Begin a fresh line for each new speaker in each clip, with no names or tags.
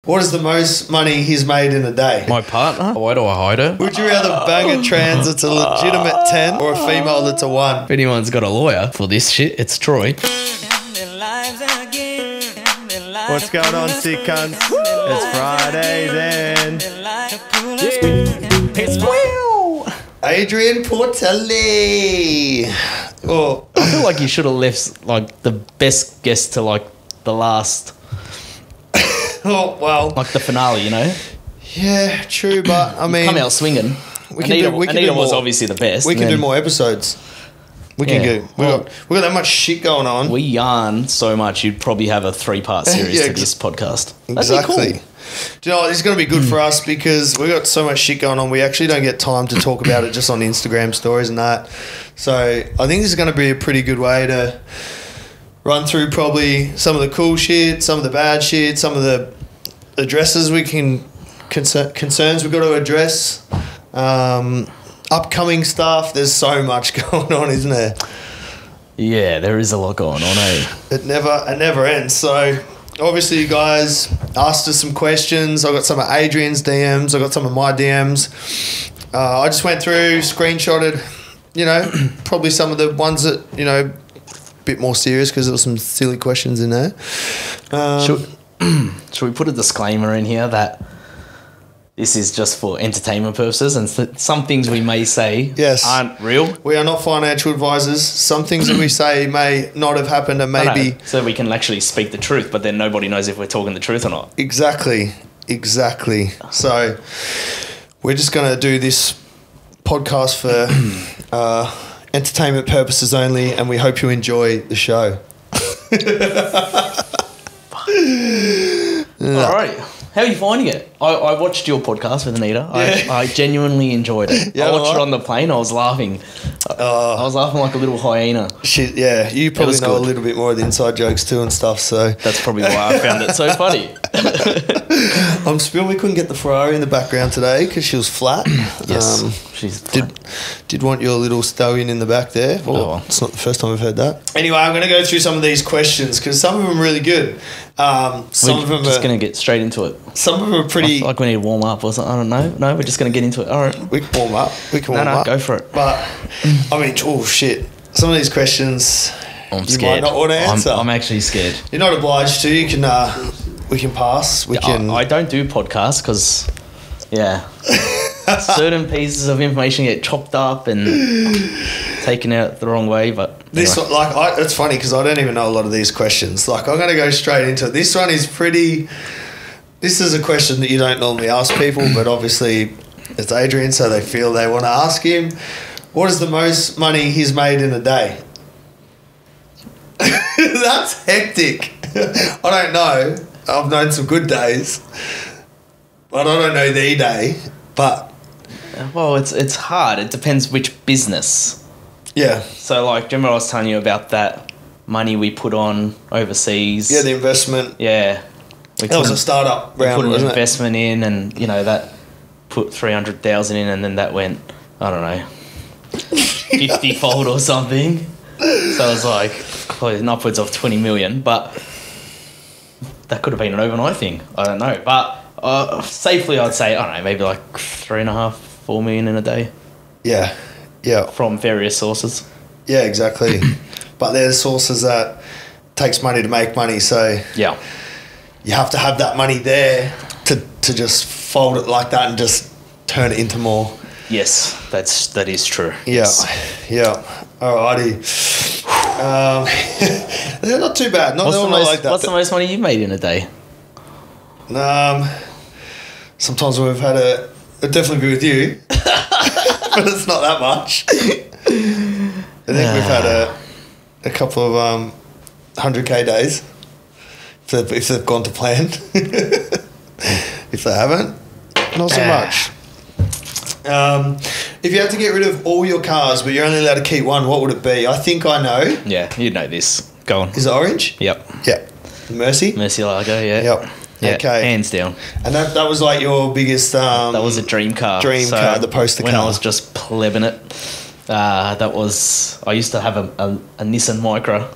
What is the most money he's made in a day?
My partner? Why do I hide her?
Would you rather bang a trans that's a legitimate 10 or a female that's a 1?
If anyone's got a lawyer for this shit, it's Troy.
What's going on, sick cunts? It's Friday then. Adrian Portelli. Oh,
I feel like you should have left like the best guest to like the last,
oh well.
like the finale, you know?
Yeah, true, but I mean,
Come out swinging.
we can do
Anita was
more.
obviously the best.
We
and
can do
then
more episodes. We can
Yeah.
go. We got that much shit going on.
We yarn so much, you'd probably have a 3-part series
Yeah,
to this podcast. That'd be
Exactly.
cool.
Do you know what? It's going to be good for us because we got so much shit going on. We actually don't get time to talk about it just on Instagram stories and that. So I think this is going to be a pretty good way to run through probably some of the cool shit, some of the bad shit, some of the addresses we can concerns we've got to address. Upcoming stuff. There's so much going on, isn't there?
Yeah, there is a lot going on, eh?
It never ends. So obviously you guys asked us some questions. I got some of Adrian's DMs. I got some of my DMs. I just went through, screenshotted, probably some of the ones that, a bit more serious because there was some silly questions in there.
Should we put a disclaimer in here that this is just for entertainment purposes and some things we may say aren't real?
We are not financial advisors. Some things that we say may not have happened and maybe...
No, so we can actually speak the truth, but then nobody knows if we're talking the truth or not.
Exactly. So we're just going to do this podcast for entertainment purposes only, and we hope you enjoy the show.
All right. How are you finding it? I watched your podcast with Anita.
Yeah.
I genuinely enjoyed it.
Yeah,
I watched
right.
it on the plane. I was laughing. I was laughing like a little hyena.
Shit, yeah. You probably
was
know a
good.
little bit more of the inside jokes too and stuff, so...
That's probably why I found it so funny.
I'm spilled we couldn't get the Ferrari in the background today because she was flat.
Yes, she's flat.
Did want your little stallion in the back there. Well, it's not the first time we've heard that. Anyway, I'm going to go through some of these questions because some of them are really good. Some of them
just
are...
going to get straight into it.
Some of them are
I
pretty...
feel like we need to warm up or something. I don't know. No, we're just going to get into it. All right.
We can warm up.
No, go for it.
But, I mean, oh, shit. Some of these questions...
I'm
you
scared.
might not want to answer.
I'm actually scared.
You're not obliged to. You can... we can pass. We can...
I don't do podcasts because, certain pieces of information get chopped up and taken out the wrong way. But
This
anyway.
one, it's funny because I don't even know a lot of these questions. Like, I'm going to go straight into it. This one is pretty... This is a question that you don't normally ask people, but obviously it's Adrian, so they feel they want to ask him. What is the most money he's made in a day? That's hectic. I don't know. I've known some good days, but I don't know the day. But
Well, it's hard. It depends which business.
yeah,
So, like, do you remember I was telling you about that money we put on overseas?
yeah, the investment.
Yeah.
That was a startup
We
round,
put an
wasn't it?
investment in, and that put 300,000 in, and then that went, I don't know, 50-fold or something. So it was like probably upwards of 20 million, but that could have been an overnight thing. I don't know, but safely I'd say, I don't know, maybe like 3.5, 4 million in a day
Yeah,
from various sources.
yeah, exactly. But there's sources that takes money to make money, so
Yeah.
you have to have that money there to just fold it like that and just turn it into more.
Yes, that is true.
Yeah,
Yes.
yeah. Alrighty. They're not too bad. Not like that.
What's the most money you've made in a day?
Sometimes we've had it'd definitely be with you, but it's not that much. I think we've had a couple of 100k days if they've gone to plan. If they haven't, not so much. If you had to get rid of all your cars but you're only allowed to keep one, what would it be? I think I know.
Yeah, you know this. Go on.
Is it orange?
Yep.
Yeah. Mercy?
Murcielago, yeah.
Yep.
Yeah,
Okay.
hands down.
And that was like your biggest...
That was a dream car.
The poster
when
car.
I was just plebbing it, I used to have a Nissan Micra.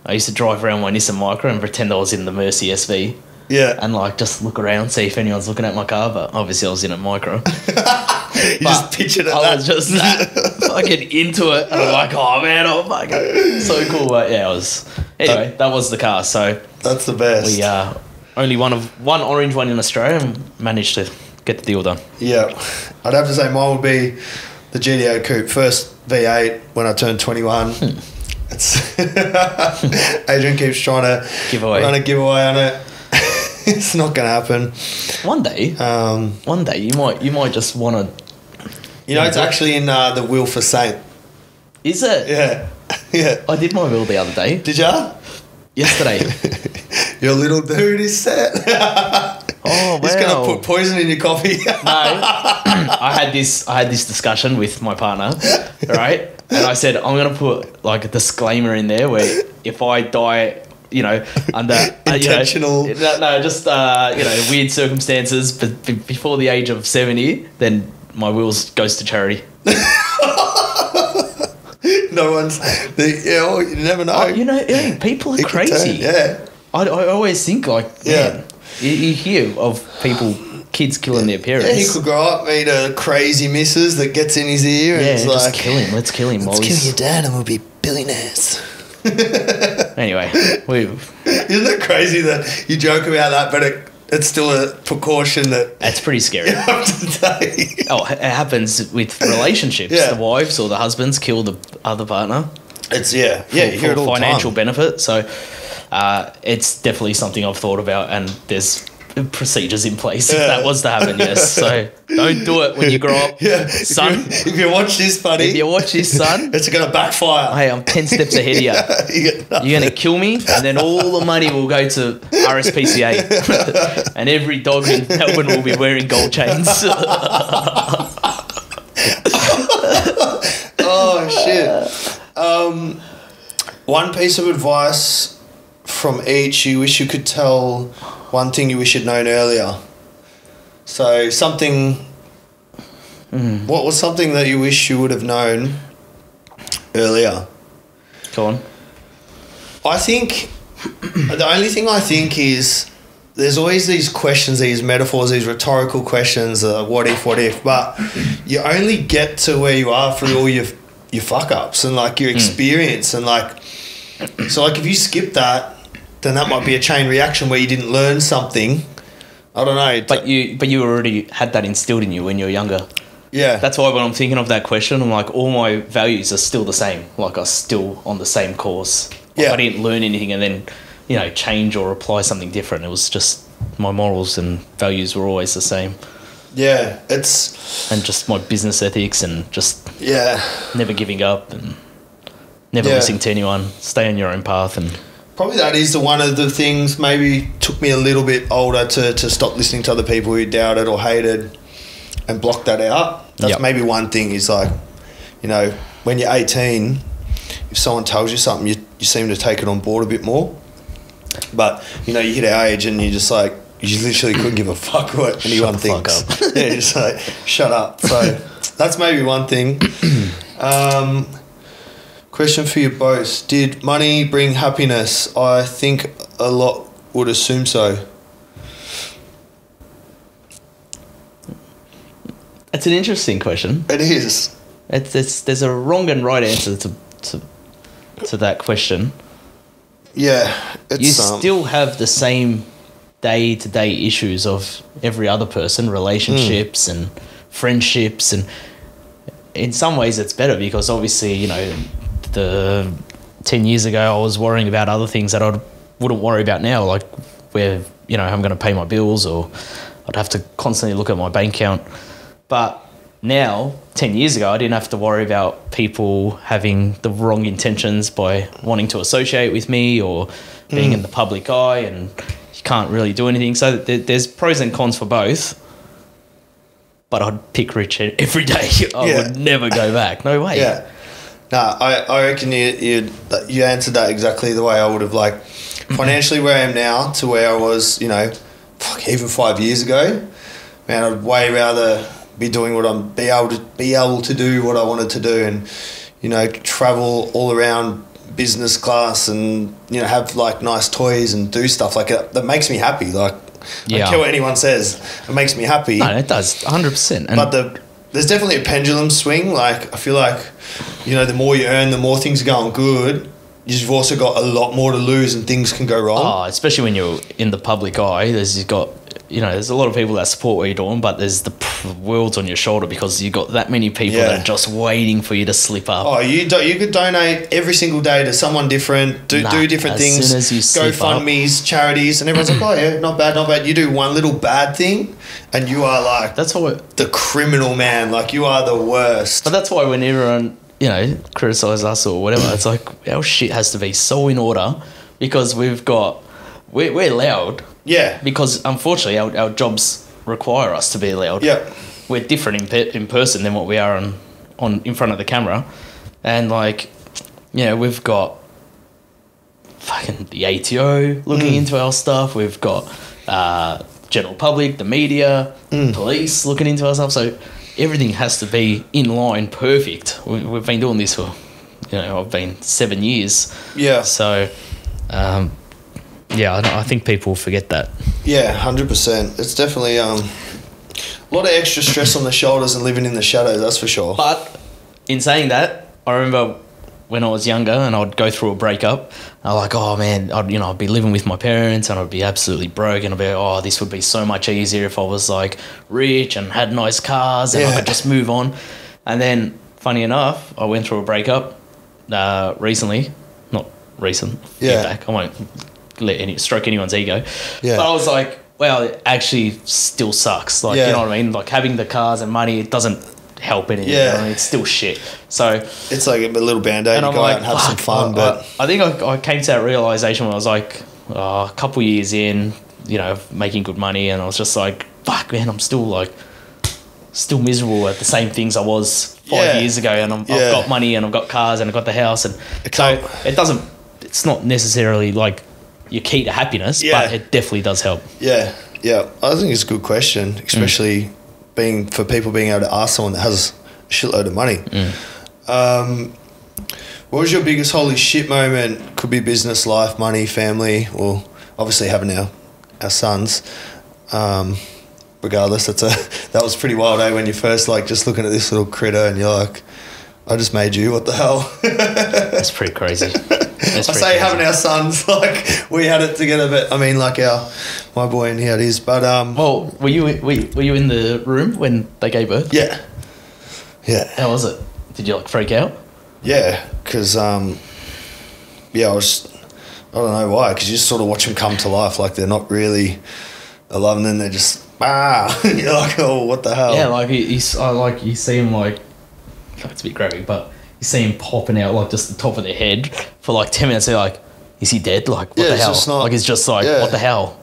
I used to drive around my Nissan Micra and pretend I was in the Mercy SV.
Yeah.
And like just look around, see if anyone's looking at my car. But obviously I was in a micro.
You just pictured it.
I was just fucking into it. And I'm like, oh man, oh fucking so cool. But yeah, it was. Anyway, that was the car. So
that's the best.
We only one orange one in Australia and managed to get the deal done.
Yeah. I'd have to say mine would be the GTO Coupe. First V8 when I turned 21. It's Adrian keeps trying to run a giveaway on it. It's not going to happen.
One day you might just want to.
You know, it's actually in the Wheel for Saint.
Is it?
Yeah. Yeah.
I did my wheel the other day.
Did ya?
Yesterday.
Your little dude is set.
Oh, wow.
He's going to put poison in your coffee.
No. I had this discussion with my partner, right? And I said, I'm going to put like a disclaimer in there where if I die, you know, under
intentional,
weird circumstances, but before the age of 70, then my wheels goes to charity.
No one's, you never know.
Oh, people are crazy.
Yeah.
I always think like, man, you hear of kids killing their parents.
Yeah, he could grow up, meet a crazy missus that gets in his ear and it's
just
like,
kill him. Let's kill him.
Let's kill your dad and we'll be billionaires.
Anyway,
isn't it crazy that you joke about that, but it's still a precaution that
it's pretty scary.
You have to take.
Oh, it happens with relationships.
Yeah.
The wives or the husbands kill the other partner.
It's you hear it all
financial
the time.
benefit. So it's definitely something I've thought about, and there's procedures in place if that was to happen. Yes, so don't do it when you grow up, son.
If you watch this, buddy,
son,
it's gonna backfire.
Hey, I'm 10 steps ahead of you. You're gonna kill me, and then all the money will go to RSPCA, and every dog in Melbourne will be wearing gold chains.
Oh shit! One piece of advice from each you wish you could tell. One thing you wish you'd known earlier. So something. What was something that you wish you would have known earlier?
Go on.
I think the only thing I think is there's always these questions, these metaphors, these rhetorical questions. What if? But you only get to where you are through all your fuck ups and like your experience and like. So like if you skip that. Then that might be a chain reaction where you didn't learn something. I don't know.
But you already had that instilled in you when you were younger.
Yeah.
That's why when I'm thinking of that question, I'm like, all my values are still the same. Like I'm still on the same course. Like I didn't learn anything and then, change or apply something different. It was just my morals and values were always the same.
Yeah.
And just my business ethics and just never giving up and never listening to anyone. Stay on your own path and...
Probably that is one of the things maybe took me a little bit older to stop listening to other people who doubted or hated and block that out. That's maybe one thing is like, when you're 18, if someone tells you something, you seem to take it on board a bit more. But, you hit our age and you just like, you literally couldn't give a fuck what anyone thinks. Yeah, just like, shut up. So that's maybe one thing. Question for you both. Did money bring happiness? I think a lot would assume so.
It's an interesting question.
It is.
There's a wrong and right answer to that question.
Yeah.
You still have the same day-to-day issues of every other person, relationships and friendships, and in some ways it's better because obviously, 10 years ago I was worrying about other things that I wouldn't worry about now, like where, I'm going to pay my bills or I'd have to constantly look at my bank account. But now, 10 years ago, I didn't have to worry about people having the wrong intentions by wanting to associate with me or being in the public eye, and you can't really do anything. So there's pros and cons for both. But I'd pick rich every day. I would never go back. No way.
Yeah. No, I reckon you answered that exactly the way I would have. Like, financially where I am now to where I was, even 5 years ago, man, I'd way rather be doing be able to do what I wanted to do and, travel all around, business class and, you know, have like nice toys and do stuff like that makes me happy. Like, I don't care what anyone says, it makes me happy.
No, it does, 100%.
But there's definitely a pendulum swing. Like, I feel like, you know, the more you earn, the more things are going good. You've also got a lot more to lose and things can go wrong.
Oh, especially when you're in the public eye. There's a lot of people that support what you're doing, but there's the world's on your shoulder because you've got that many people that are just waiting for you to slip up.
Oh, you could donate every single day to someone different, do different things,
as soon as you slip
GoFundMes, charities, and everyone's like, oh yeah, not bad. You do one little bad thing and you are like the criminal, man. Like, you are the worst.
But that's why when everyone, you know, criticise us or whatever, it's like our shit has to be so in order because we're loud.
Yeah.
Because unfortunately our jobs require us to be loud.
Yeah.
We're different in person than what we are on in front of the camera. And like, you know, we've got fucking the ATO looking into our stuff. We've got general public, the media, police looking into our stuff. So everything has to be in line, perfect. We've been doing this for, you know, I've been 7 years.
Yeah.
So, yeah, I think people forget that.
Yeah, 100%. It's definitely a lot of extra stress on the shoulders and living in the shadows, that's for sure.
But in saying that, I remember when I was younger and I'd go through a breakup, I was like, oh man, I'd be living with my parents and I'd be absolutely broke and I'd be like, oh, this would be so much easier if I was like rich and had nice cars and I could just move on. And then, funny enough, I went through a breakup recently. Not recent. Back. I won't stroke anyone's ego. Yeah. But I was like, well, it actually still sucks. Like, you know what I mean? Like, having the cars and money, it doesn't help anything. Yeah. You know? I mean, it's still shit. So
it's like a little band-aid. You go out and have some fun. But
I think I came to that realisation when I was like a couple years in, you know, making good money, and I was just like, fuck, man, I'm still miserable at the same things I was 5 years ago, and I've got money and I've got cars and I've got the house, and so it's not necessarily like your key to happiness, but it definitely does help. Yeah.
I think it's a good question, especially for people being able to ask someone that has a shitload of money. What was your biggest holy shit moment? Could be business, life, money, family, or obviously having our sons. Regardless, that was pretty wild, eh? When you first like just looking at this little critter and you're like, I just made you, what the hell?
That's pretty crazy.
Having our sons, like, we had it together, but I mean, like my boy and he had his, but
well, were you in the room when they gave birth?
Yeah.
How was it? Did you like freak out?
Yeah, because I don't know why, because you just sort of watch them come to life, like they're not really alive, and then they're just you're like, oh, what the hell?
Yeah, like you see them like, it's a bit graphic, but you see him popping out like just the top of their head for like 10 minutes. They're like, is he dead? Like, what the hell? It's just like, what the hell?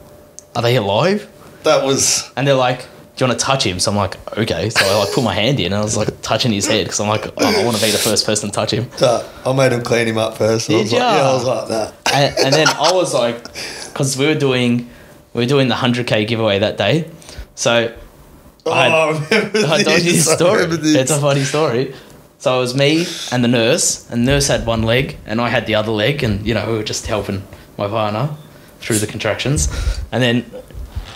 Are they alive? And they're like, do you want to touch him? So I'm like, okay. So I like put my hand in and I was like touching his head because I'm like, I want to be the first person to touch him.
I made him clean him up first.
Did you?
I was like that.
And then I was like, because we were doing the 100K giveaway that day. So I told you this story. It's a funny story. So it was me and the nurse had one leg and I had the other leg, and you know, we were just helping my partner through the contractions. And then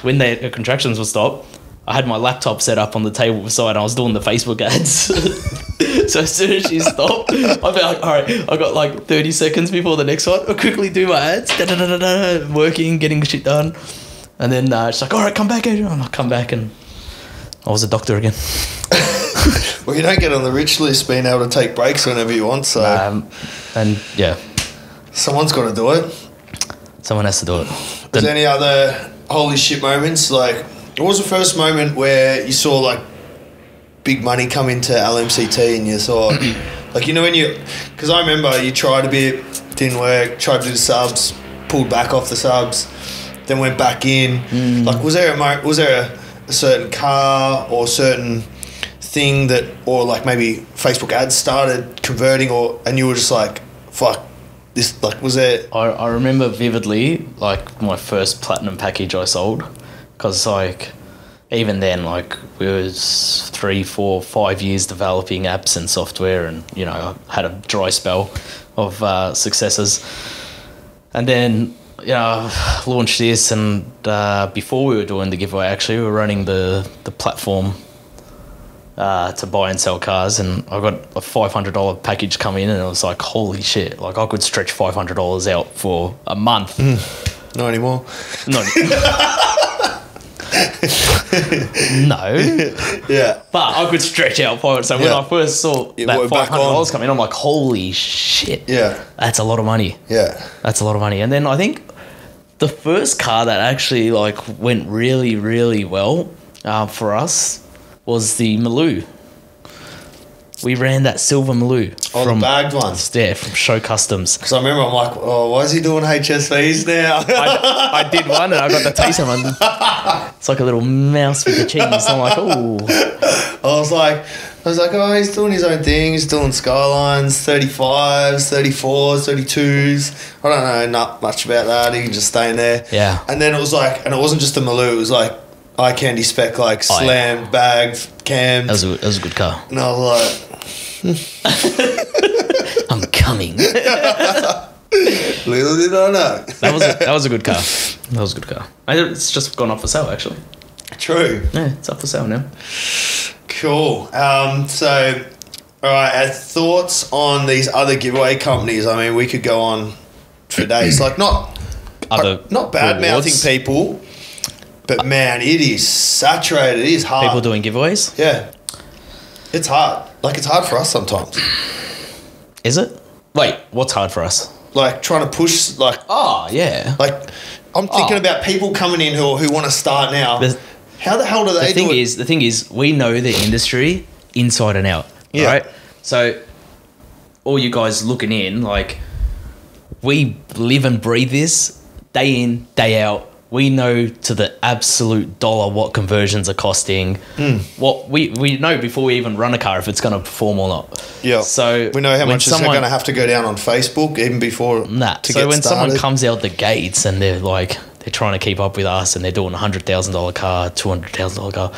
when the contractions would stop, I had my laptop set up on the table beside and I was doing the Facebook ads. So as soon as she stopped, I'd be like, all right, I got like 30 seconds before the next one. I'll quickly do my ads, working, getting shit done. And then she's like, all right, come back, Adrian. And I come back and I was a doctor again.
Well, you don't get on the rich list being able to take breaks whenever you want, so...
and, yeah.
Someone's got to do it.
Someone has to do it.
Was there any other holy shit moments? Like, what was the first moment where you saw, like, big money come into LMCT and you thought... like, you know, when you... Because I remember you tried a bit, didn't work, tried to do the subs, pulled back off the subs, then went back in. Like, was there a certain car or certain thing that, or like maybe Facebook ads started converting, and you were just like, fuck this, like, was there...
I remember vividly like my first platinum package I sold, because like even then, like, we was 3, 4, 5 years developing apps and software, and, you know, I had a dry spell of successes. And then, you know, launched this, and before we were doing the giveaway, actually, we were running the platform to buy and sell cars, and I got a $500 package come in, and it was like, holy shit, like, I could stretch $500 out for a month.
Not anymore.
Not no.
Yeah.
But I could stretch out for it. So when I first saw that $500 come in, I'm like, holy shit.
Yeah.
That's a lot of money.
Yeah.
That's a lot of money. And then I think the first car that actually like went really, really well for us was the Maloo. We ran that silver Maloo.
Oh, the bagged ones?
Yeah, from Show Customs.
Because I remember I'm like, oh, why is he doing HSVs now?
I did one, and I got the taste of one. It's like a little mouse with the cheese. I'm like, oh.
I was like, oh, he's doing his own thing. He's doing Skylines, 35s, 34s, 32s. I don't know not much about that. He can just stay in there.
Yeah.
And then it was like, and it wasn't just a Maloo. It was like TroyCandy spec, like slammed, bagged, cammed.
That was a good car.
And I was like,
I'm coming.
little did I know.
That was a good car. That was a good car. It's just gone up for sale, actually.
True.
Yeah, it's up for sale now.
Cool. So, all right, our thoughts on these other giveaway companies. I mean, we could go on for days. Like, not bad mouthing people, but man, it is saturated. It is hard.
People doing giveaways?
Yeah. It's hard. Like, it's hard for us sometimes.
Is it? Wait, what's hard for us?
Like, trying to push, like...
Oh, yeah.
Like, I'm thinking about people coming in who want to start now. How the hell do they do it?
The thing is, we know the industry inside and out, right? So, all you guys looking in, like, we live and breathe this day in, day out. We know to the absolute dollar what conversions are costing. What we know before we even run a car if it's going to perform or not. Yeah. So
we know how much is going to have to go down on Facebook even before
So when someone comes out the gates and they're like they're trying to keep up with us and they're doing a $100,000 car, $200,000 car,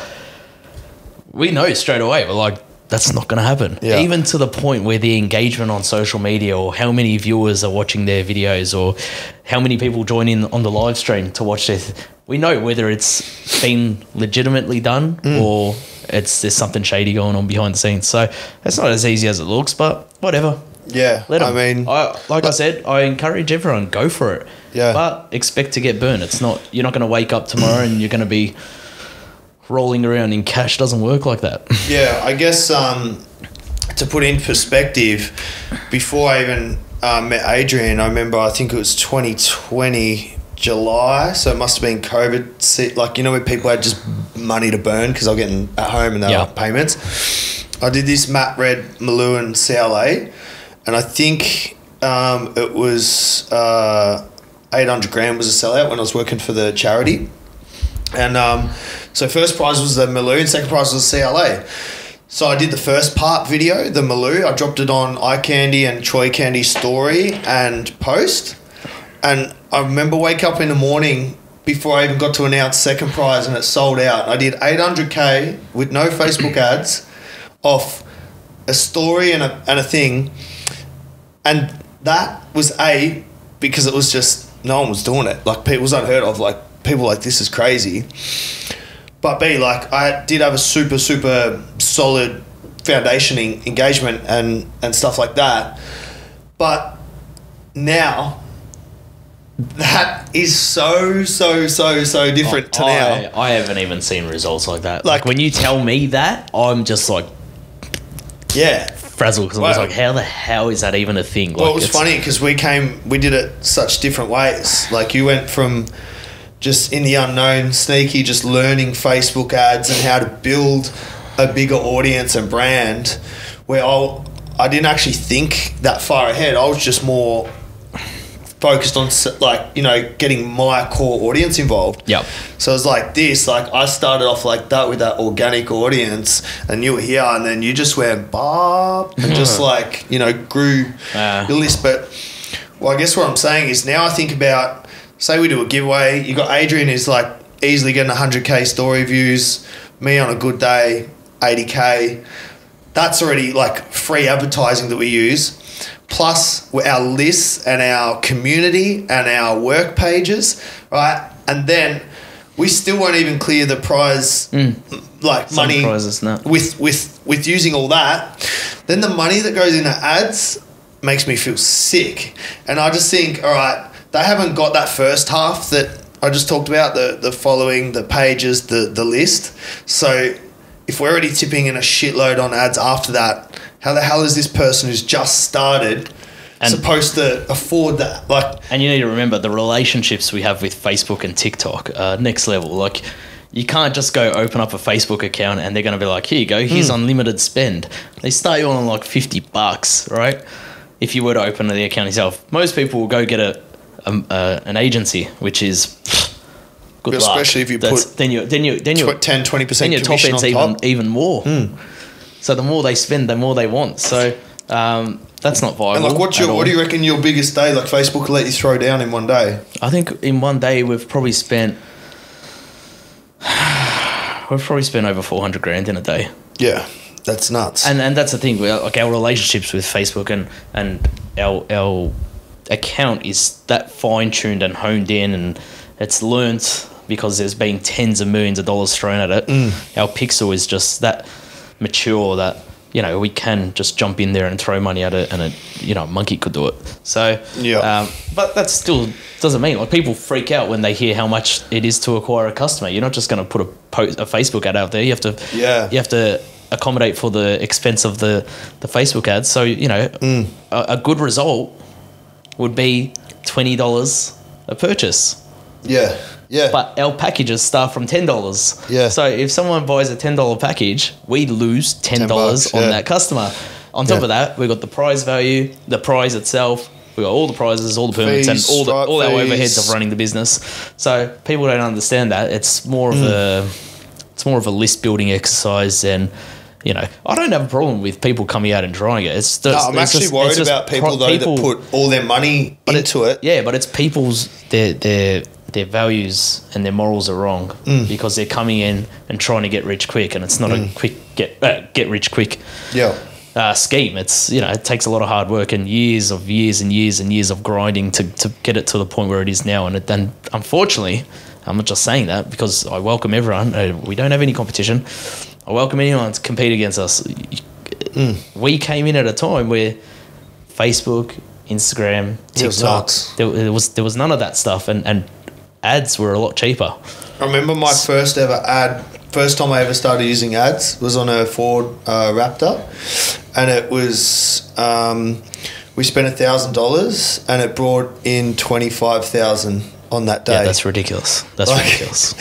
we know straight away. We're like, that's not going to happen. Yeah. Even to the point where the engagement on social media or how many viewers are watching their videos or how many people join in on the live stream to watch this. We know whether it's been legitimately done or there's something shady going on behind the scenes. So it's not as easy as it looks, but whatever.
Yeah.
I mean, like I said, I encourage everyone, go for it. Yeah. But expect to get burned. You're not going to wake up tomorrow and you're going to be rolling around in cash. Doesn't work like that. Yeah,
I guess to put in perspective, before I even met Adrian, I remember I think it was 2020 July, so it must have been COVID. Like, you know, where people had just money to burn because they were getting at home and they were payments. I did this matte red Maloo and CLA, and I think it was 800 grand was a sellout when I was working for the charity. And so first prize was the Maloo and second prize was the CLA. So I did the first part video, the Maloo. I dropped it on TroyCandy and TroyCandy story and post. And I remember wake up in the morning before I even got to announce second prize and it sold out. I did 800K with no Facebook ads off a story and a thing. And that was because it was just, no one was doing it. Like, it was unheard of. Like, people like, this is crazy. But B, like, I did have a super, super solid foundation engagement and stuff like that. But now, that is so different to now.
I haven't even seen results like that. Like, when you tell me that, I'm just like...
Yeah.
Frazzled, because I was like, how the hell is that even a thing?
Well, it was funny because we did it such different ways. Like, you went from... just in the unknown, sneaky, just learning Facebook ads and how to build a bigger audience and brand, where I didn't actually think that far ahead. I was just more focused on, like, you know, getting my core audience involved.
Yep.
So it was like this, like, I started off like that with that organic audience, and you were here, and then you just went bop and just, like, you know, grew your list. But, well, I guess what I'm saying is now I think about, say we do a giveaway, you got Adrian who's like easily getting 100k story views. Me on a good day, 80k. That's already like free advertising that we use. Plus our lists and our community and our work pages, right? And then we still won't even clear the prize, like
Some
money
prizes, no.
with using all that. Then the money that goes into ads makes me feel sick. And I just think, all right, they haven't got that first half that I just talked about, the following, the pages, the list. So if we're already tipping in a shitload on ads after that, how the hell is this person who's just started supposed to afford that? Like,
and you need to remember the relationships we have with Facebook and TikTok are next level. Like, you can't just go open up a Facebook account and they're going to be like, here you go, here's unlimited spend. They start you on like $50, right? If you were to open the account yourself, most people will go get an agency, which is good luck.
Especially if you put
then you
10-20%
then your top
commission
end's
on top.
even more. So the more they spend, the more they want. So that's not viable.
And like, what do you reckon your biggest day? Like, Facebook will let you throw down in one day?
I think in one day we've probably spent over 400 grand in a day.
Yeah, that's nuts.
And that's the thing. Like, our relationships with Facebook and our account is that fine tuned and honed in, and it's learnt because there's been tens of millions of dollars thrown at it. Our pixel is just that mature that, you know, we can just jump in there and throw money at it, and a monkey could do it. So but that still doesn't mean, like, people freak out when they hear how much it is to acquire a customer. You're not just going to put a Facebook ad out there. You have to accommodate for the expense of the Facebook ads. So, you know, a good result would be $20 a purchase.
Yeah.
But our packages start from $10.
Yeah.
So if someone buys a $10 package, we lose $10 on that customer. On top of that, we've got the prize value, the prize itself. We've got all the prizes, all the permits, and all our overheads of running the business. So people don't understand that. It's more of a list building exercise, and, you know, I don't have a problem with people coming out and trying it.
I'm actually worried about people that put all their money into it.
Yeah, but it's people's their values and their morals are wrong because they're coming in and trying to get rich quick, and it's not a quick get rich quick scheme. It's, you know, it takes a lot of hard work and years and years of grinding to get it to the point where it is now. And then, unfortunately, I'm not just saying that because I welcome everyone. We don't have any competition. I welcome anyone to compete against us. We came in at a time where Facebook, Instagram, TikTok, there was none of that stuff, and ads were a lot cheaper.
I remember my first time I ever started using ads was on a Ford Raptor, and it was we spent $1,000 and it brought in 25,000 on that day.
Yeah, that's ridiculous. That's ridiculous.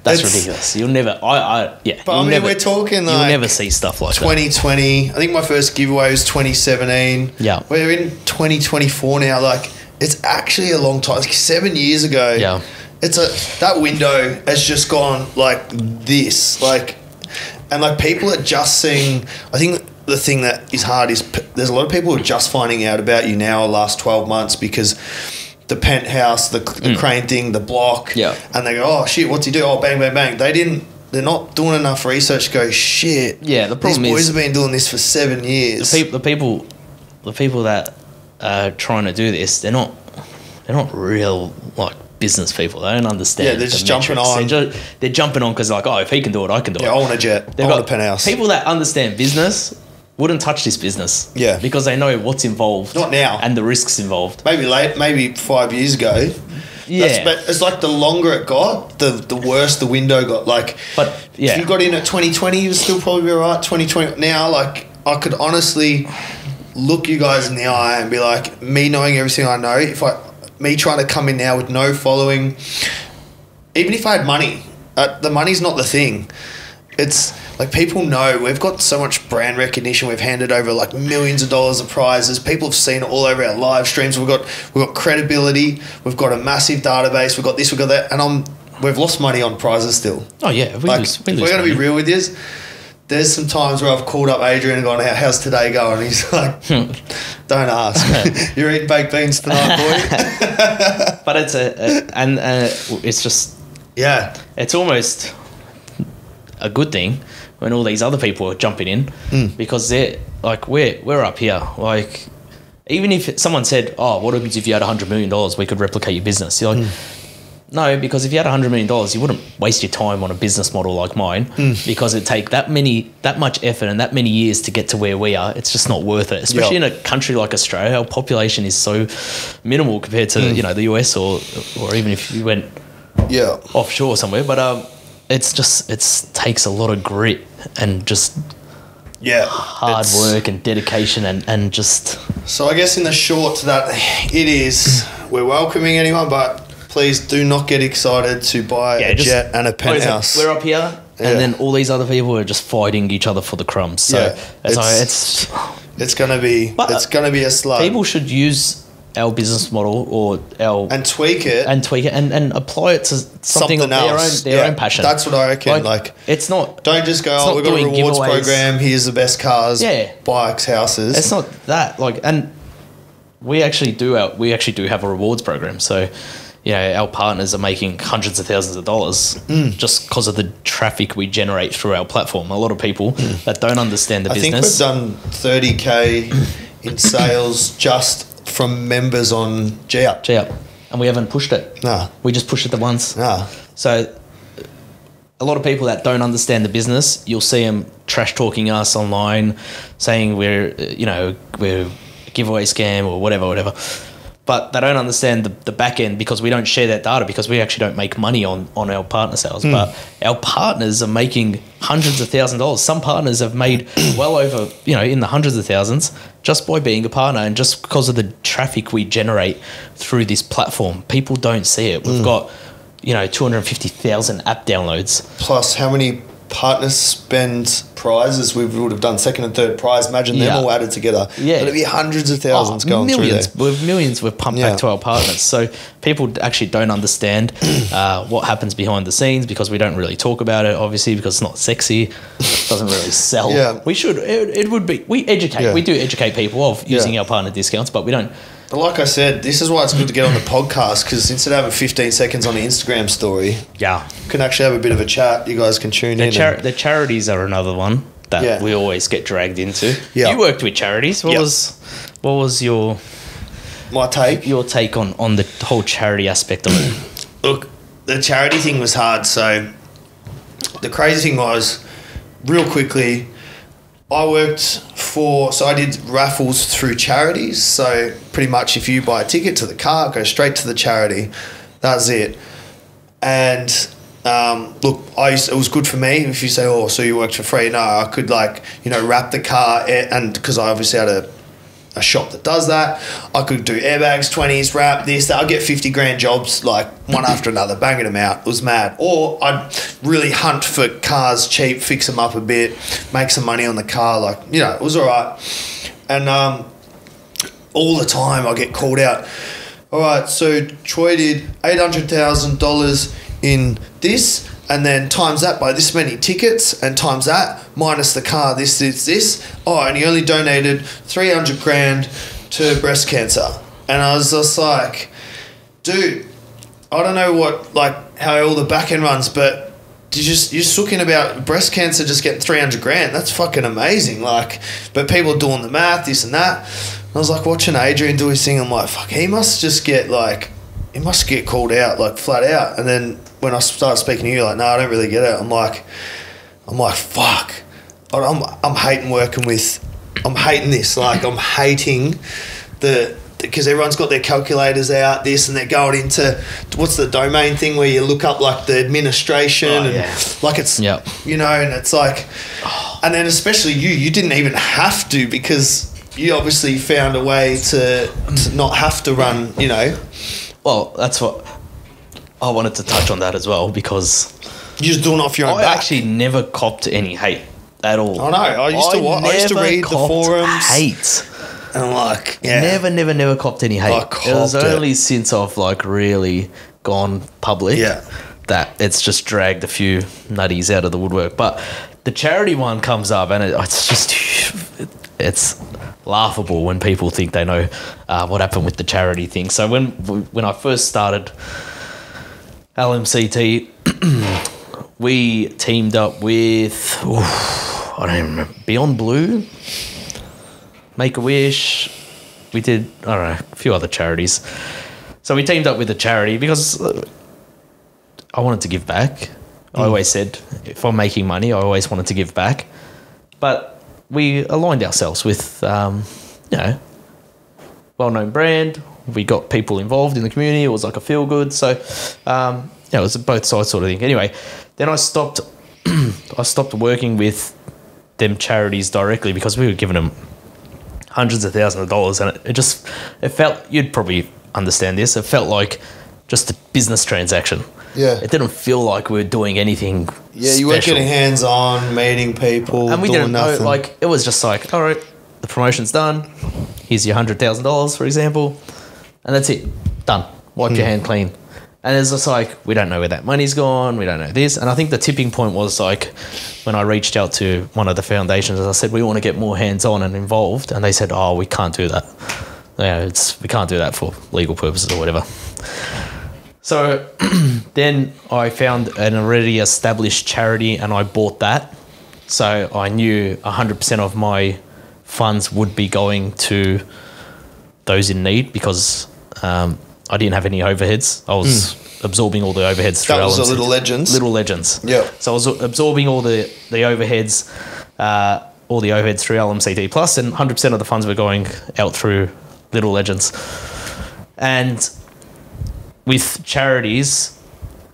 That's ridiculous. You'll never. We're talking like, you'll never see stuff like
2020. I think my first giveaway was 2017.
Yeah,
we're in 2024 now. Like, it's actually a long time. Like 7 years ago.
Yeah,
that window has just gone like this. Like, and like, people are just seeing. I think the thing that is hard is there's a lot of people who are just finding out about you now, the last 12 months, because the penthouse, the crane thing, the block, and they go, oh shit, what's he do? Oh, bang, bang, bang. They're not doing enough research to go, shit.
Yeah, the problem
these boys have been doing this for 7 years.
The people that are trying to do this, they're not real, like, business people. They don't understand.
Yeah, they're just jumping on.
They're jumping on because, like, oh, if he can do it, I can do it.
Yeah, I want a jet. I want a penthouse.
People that understand business wouldn't touch this business.
Yeah.
Because they know what's involved.
Not now.
And the risks involved.
Maybe 5 years ago.
Yeah.
But it's like the longer it got, the worse the window got. Like, if you got in at 2020, you would still probably be all right. 2020 now, like, I could honestly look you guys in the eye and be like, me knowing everything I know, me trying to come in now with no following, even if I had money, the money's not the thing. It's like, people know we've got so much brand recognition. We've handed over like millions of dollars of prizes. People have seen it all over our live streams. We've got credibility. We've got a massive database. We've got this. We've got that. And we've lost money on prizes still.
Oh yeah,
we're going to be real with you. There's some times where I've called up Adrian and gone, how's today going? He's like, don't ask. You're eating baked beans tonight, boy.
But it's it's just,
Yeah.
It's almost a good thing when all these other people are jumping in because they're like, we're up here. Like, even if someone said, oh, what happens if you had $100 million, we could replicate your business. You're like, no, because if you had $100 million, you wouldn't waste your time on a business model like mine because it'd take that much effort and that many years to get to where we are. It's just not worth it, especially in a country like Australia. Our population is so minimal compared to, you know, the US or even if you went offshore somewhere. But it takes a lot of grit and just hard work and dedication and just...
So I guess in the short to that, it is, we're welcoming anyone, but please do not get excited to buy a jet and a penthouse.
We're up here, and then all these other people are just fighting each other for the crumbs. So
it's gonna be a slug.
People should use our business model
and tweak it
and apply it to something of their own passion.
That's what I reckon. Like
it's not.
Don't just go, we've got a rewards program. Here's the best cars, bikes, houses.
It's not that. Like, and we actually do have a rewards program. So, you know, our partners are making hundreds of thousands of dollars just because of the traffic we generate through our platform. A lot of people that don't understand the business.
I think we've done 30K in sales just from members on G-Up.
And we haven't pushed it.
No.
We just pushed it the once.
No.
So a lot of people that don't understand the business, you'll see them trash talking us online, saying we're a giveaway scam or whatever. But they don't understand the back end because we don't share that data because we actually don't make money on our partner sales. But our partners are making hundreds of thousands of dollars. Some partners have made well over, in the hundreds of thousands just by being a partner and just because of the traffic we generate through this platform. People don't see it. We've got, 250,000 app downloads.
Plus how many partners spend prizes. We would have done second and third prize. Imagine them all added together.
Yeah.
It'd be hundreds of thousands going
millions.
through there.
Millions we've pumped back to our partners. So people actually don't understand what happens behind the scenes because we don't really talk about it, obviously, because it's not sexy. It doesn't really sell.
Yeah.
We should. It would be. We educate. Yeah. We do educate people of using our partner discounts, but we don't.
But like I said, this is why it's good to get on the podcast because instead of having 15 seconds on the Instagram story, you can actually have a bit of a chat. You guys can tune in.
The charities are another one that we always get dragged into. Yeah. You worked with charities. What was your
take?
Your take on the whole charity aspect of it?
Look, the charity thing was hard. So the crazy thing was, real quickly, I did raffles through charities. So pretty much if you buy a ticket to the car, go straight to the charity. That's it. And look, it was good for me. If you say, oh, so you worked for free. No, I could wrap the car and because I obviously had a shop that does that. I could do airbags, 20s, wrap, this, that. I'd get 50 grand jobs, like one after another, banging them out. It was mad. Or I'd really hunt for cars cheap, fix them up a bit, make some money on the car. It was all right. And all the time I get called out. All right, so Troy did $800,000 in this, and then times that by this many tickets, and times that minus the car, this. Oh, and he only donated 300 grand to breast cancer. And I was just like, dude, I don't know how all the back end runs, but you're just talking about breast cancer just getting 300 grand. That's fucking amazing. But people are doing the math, this and that. And I was like watching Adrian do his thing. I'm like, fuck, he must get called out, flat out. And then when I started speaking to you, no, I don't really get it. I'm like, fuck. I'm hating working with. I'm hating this. I'm hating because everyone's got their calculators out, this, and they're going into what's the domain thing where you look up the administration and it's and it's and then especially you didn't even have to because you obviously found a way to not have to run.
Well, that's what I wanted to touch on that as well because
you're just doing it off your own back.
I actually never copped any hate at all.
I know. I used to read the forums.
Hate.
And
never copped any hate. It was only since I've really gone public that it's just dragged a few nutties out of the woodwork. But the charity one comes up and it's laughable when people think they know what happened with the charity thing. So when I first started LMCT, we teamed up with, I don't even remember, Beyond Blue, Make-A-Wish. We did, I don't know, a few other charities. So we teamed up with a charity because I wanted to give back. I always said, if I'm making money, I always wanted to give back. But we aligned ourselves with, well-known brand. We got people involved in the community. It was like a feel-good. So, it was a both sides sort of thing. Anyway, then I stopped working with them charities directly because we were giving them hundreds of thousands of dollars, and it felt, you'd probably understand this, it felt like just a business transaction.
Yeah.
It didn't feel like we were doing anything
you weren't getting hands-on, meeting people,
and we
doing
didn't
nothing.
know, like, it was just like, all right, the promotion's done, here's your $100,000, for example, and that's it, done. Wipe your hand clean. And it's just like, we don't know where that money's gone, we don't know this. And I think the tipping point was like when I reached out to one of the foundations, I said, we want to get more hands-on and involved. And they said, oh, we can't do that. We can't do that for legal purposes or whatever. So then I found an already established charity and I bought that. So I knew 100% of my funds would be going to those in need because I didn't have any overheads. I was absorbing all the overheads through
That was
LMCT.
the Little Legends?
Little Legends.
Yeah.
So I was absorbing all the overheads, through LMCT Plus, and 100% of the funds were going out through Little Legends. And with charities,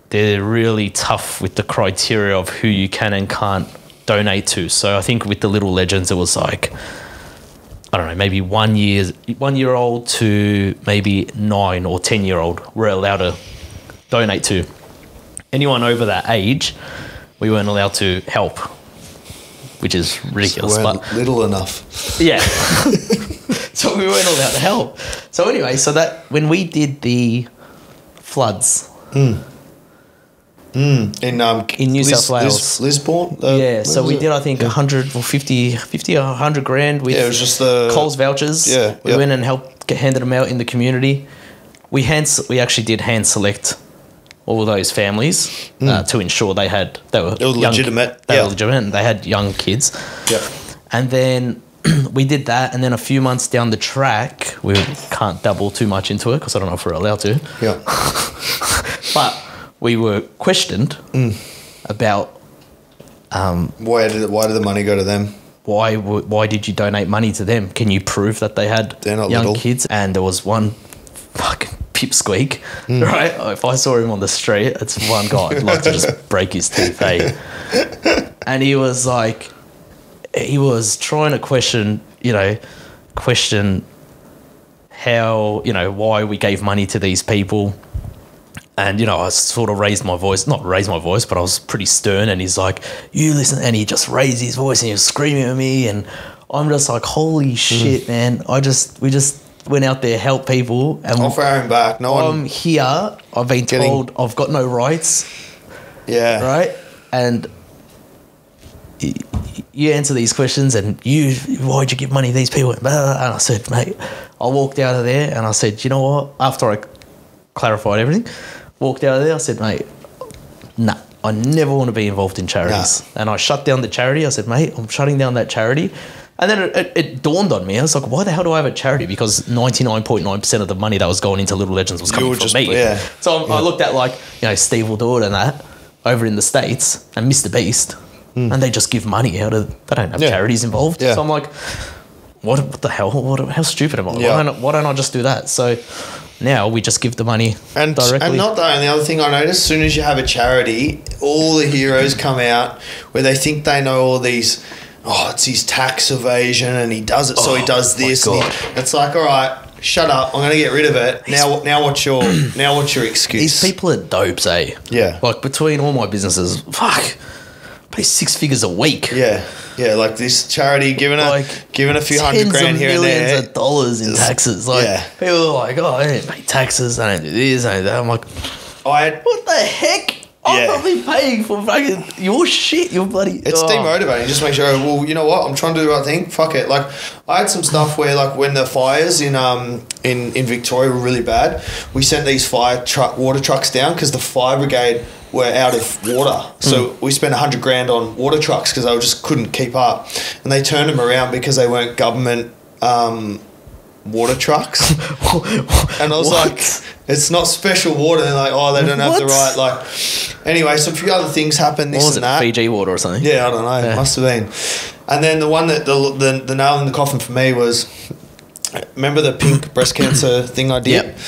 they're really tough with the criteria of who you can and can't donate to. So I think with the Little Legends, it was like, I don't know, maybe 1 year old to maybe 9 or 10-year-old were allowed to donate to. Anyone over that age, we weren't allowed to help, which is ridiculous.
So
but
little enough.
Yeah. So we weren't allowed to help. So anyway, so that when we did the floods
In
New South Wales.
Lisbon?
So we did, I think, 100 or 50 or 100 grand with
it was just the
Coles vouchers.
Yeah,
we went and handed them out in the community. We actually did hand select all those families to ensure they were
legitimate.
They were legitimate and they had young kids.
Yeah.
And then we did that, and then a few months down the track, we can't double too much into it because I don't know if we're allowed to.
Yeah.
But we were questioned about
why did the money go to them?
why did you donate money to them? Can you prove that they had young
little
kids? And there was one fucking pipsqueak, right? If I saw him on the street, it's one guy. I'd like to just break his teeth, eh? And he was trying to question how, why we gave money to these people. And, I sort of not raised my voice, but I was pretty stern. And he's like, you listen. And he just raised his voice and he was screaming at me. And I'm just like, holy shit, man. We just went out there, helped people. And
off our own back.
I'm here. I've been told I've got no rights.
Yeah.
Right? And you answer these questions and why'd you give money to these people? And I said, mate, I walked out of there and I said, you know what? After I clarified everything, walked out of there, I said, mate, nah, I never want to be involved in charities. Nah. And I shut down the charity. I said, mate, I'm shutting down that charity. And then it dawned on me. I was like, why the hell do I have a charity? Because 99.9% of the money that was going into Little Legends was coming from me. Yeah. So I looked at Steve will do it and that over in the States and Mr Beast. And they just give money out of, they don't have charities involved. Yeah. So I'm like, what the hell? How stupid am I? Yeah. Why don't I just do that? So now we just give the money directly.
And not the only other thing I noticed, as soon as you have a charity, all the heroes come out where they think they know all these, it's his tax evasion and he does it, so he does this. And it's like, all right, shut up, I'm going to get rid of it. Now what's your excuse?
These people are dopes, eh?
Yeah.
Like between all my businesses, pay 6 figures a week.
Yeah. Yeah, like this charity giving a few $100 grand here and there.
Millions of dollars in taxes. People are like, I don't pay taxes, I don't do this, I don't do that. I'm like, what the heck? I'm probably paying for fucking your shit. Your bloody.
It's demotivating. Just make sure. Well, you know what? I'm trying to do the right thing. Fuck it. Like I had some stuff where, like, when the fires in Victoria were really bad, we sent these water trucks down because the fire brigade were out of water. So we spent $100,000 on water trucks because they just couldn't keep up, and they turned them around because they weren't government water trucks. And I was like, it's not special water. They're like, oh, they don't have the right, like, anyway, so a few other things happened, this and that.
Fiji water or something?
Yeah, I don't know. It must have been. And then the one that the nail in the coffin for me was, remember the pink breast cancer thing I did?
Yep.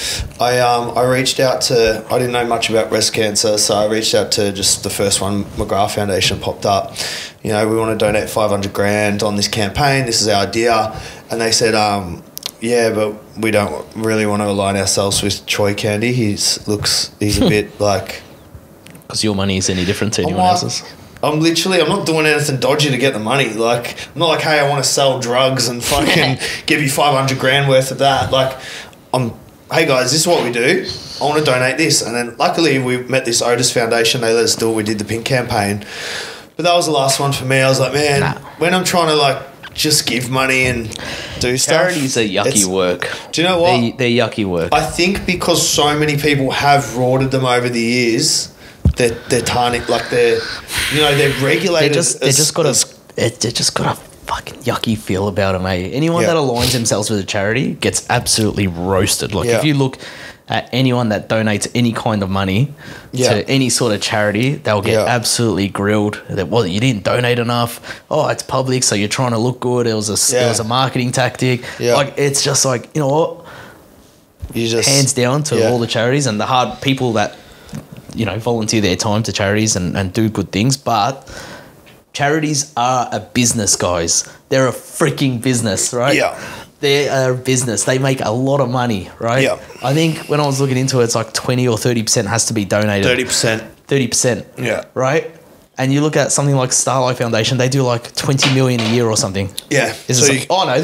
I reached out to, I didn't know much about breast cancer, so I reached out to just the first one, McGrath Foundation popped up. You know, we want to donate $500,000 on this campaign. This is our idea. And they said, yeah, but we don't really want to align ourselves with TroyCandy. He's a bit like...
Because your money is any different to anyone else's?
I'm not doing anything dodgy to get the money. Like, I'm not like, hey, I want to sell drugs and fucking give you $500,000 worth of that. Like, hey guys, this is what we do. I want to donate this. And then luckily we met this Otis Foundation. They let us do it. We did the pink campaign. But that was the last one for me. I was like, man, when I'm trying to, like, just give money and do stuff.
Charities are yucky work.
Do you know what?
They're yucky work.
I think because so many people have rorted them over the years, they're tarnished, like they're regulated. They just got a
fucking yucky feel about them, eh? Anyone that aligns themselves with a charity gets absolutely roasted. Like if you look at anyone that donates any kind of money to any sort of charity, they'll get absolutely grilled. That you didn't donate enough. Oh, it's public, so you're trying to look good. It was a marketing tactic. Like, it's just like, you know what? You just hands down to all the charities and the hard people that, you know, volunteer their time to charities and do good things. But charities are a business, guys. They're a freaking business, right?
Yeah.
They're a business. They make a lot of money, right?
Yeah.
I think when I was looking into it, it's like 20 or 30% has to be donated.
30%.
30%.
Yeah.
Right? And you look at something like Starlight Foundation, they do like 20 million a year or something.
Yeah.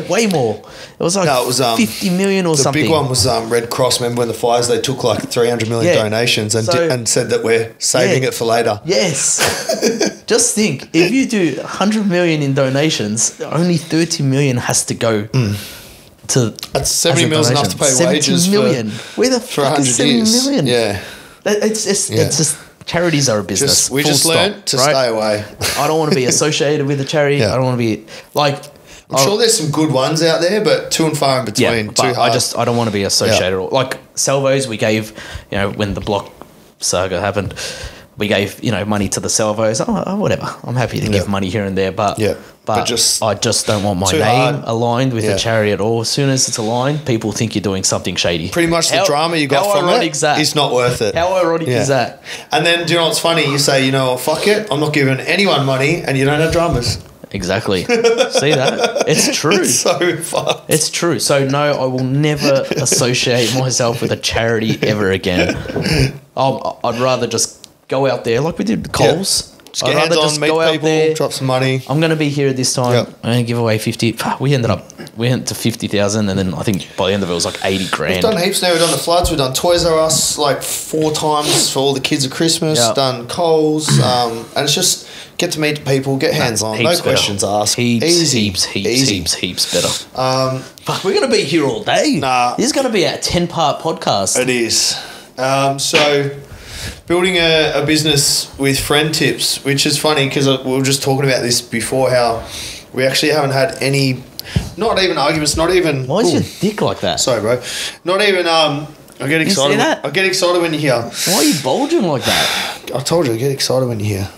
Way more. It was like 50 million or something.
The big one was Red Cross. Remember when the fires, they took like 300 million donations and said that we're saving it for later.
Yes. Just think, if you do 100 million in donations, only 30 million has to go to...
That's 70 million enough to pay wages
Where the
for
fuck
100
is 70
years?
million?
Yeah.
It's just... Charities are a business.
We just learned to stay away.
I don't want to be associated with a charity. I don't want to be like...
I'm sure there's some good ones out there, but too and far in between.
But I don't want to be associated. Like Salvos, we gave, you know, when the block saga happened, we gave, you know, money to the Salvos. Oh, whatever. I'm happy to give money here and there, but I just don't want my name aligned with a charity at all. As soon as it's aligned, people think you're doing something shady.
Pretty much the drama you got from it is not worth it.
How ironic is that?
And then, do you know what's funny? You say, you know what, fuck it, I'm not giving anyone money, and you don't have dramas.
Exactly. See that? It's true.
It's so fucked.
It's true. So no, I will never associate myself with a charity ever again. I'd rather just go out there like we did with Coles.
Just get hands on, meet people, drop some money.
I'm going to be here this time. I'm going to give away 50. We went to 50,000, and then I think by the end of it was like 80 grand.
We've done heaps now. We've done the floods. We've done Toys R Us like 4 times for all the kids at Christmas. Done Coles, and it's just get to meet people, get hands on, no questions asked.
Heaps better. Fuck, we're going to be here all day.
Nah,
this is going to be a 10-part podcast.
It is. So. Building a business with friend tips, which is funny because we were just talking about this before, how we actually haven't had any, not even arguments, not even...
Why is your dick like that?
Sorry, bro. Not even... I get excited.
You see that?
I get excited when you're here.
Why are you bulging like that?
I told you, I get excited when you're here.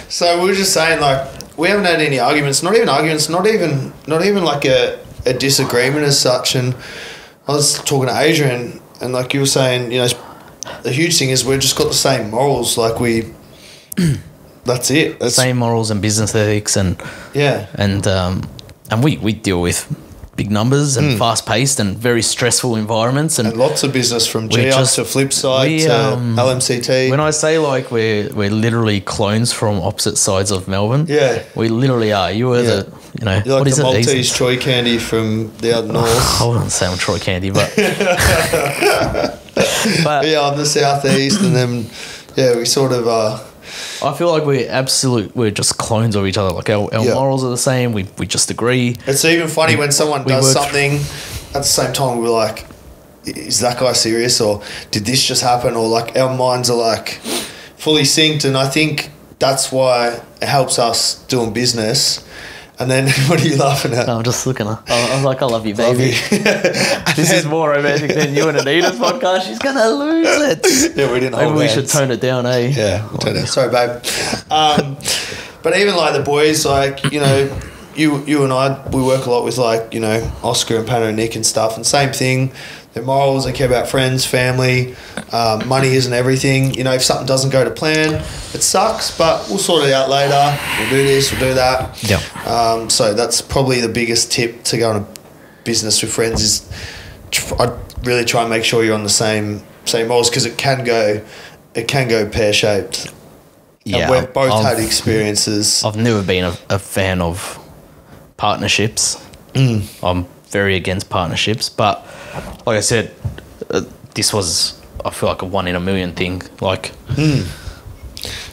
So we were just saying, like, we haven't had any arguments, not even like a disagreement as such. And I was talking to Adrian, and like you were saying, you know, the huge thing is we've just got the same morals. Like that's it.
Same morals and business ethics, and we deal with big numbers and fast paced and very stressful environments and
lots of business from G up to Flipside to LMCT.
When I say like we're literally clones from opposite sides of Melbourne, we literally are. You are the, you know,
you're like
what is
the
it?
Maltese TroyCandy from the other north.
I wouldn't say I'm TroyCandy, but But
yeah, I'm the southeast, and then we sort of.
I feel like we're just clones of each other. Like our morals are the same. We just agree.
It's even funny when someone does something at the same time. We're like, is that guy serious, or did this just happen, or like our minds are like fully synced, and I think that's why it helps us doing business. And then, what are you laughing at?
No, I'm just looking at her. I was like, I love you, baby. This is more romantic than you and Anita's podcast. She's going to lose it.
Yeah, we didn't
Maybe
hold
we
hands.
should tone it down, eh?
Yeah, we'll tone it. Sorry, babe. But even like the boys, like, you know, you and I, we work a lot with like, you know, Oscar and Pano and Nick and stuff. And same thing. Their morals, they care about friends, family. Money isn't everything. You know, if something doesn't go to plan, it sucks, but we'll sort it out later. We'll do this, we'll do that.
Yeah.
So that's probably the biggest tip to go on a business with friends is I'd really try and make sure you're on the same morals, because it can go pear-shaped.
Yeah.
And we've both had experiences.
I've never been a fan of partnerships. I'm very against partnerships, but like I said, this was, I feel like, a 1 in a million thing. Like,
yeah,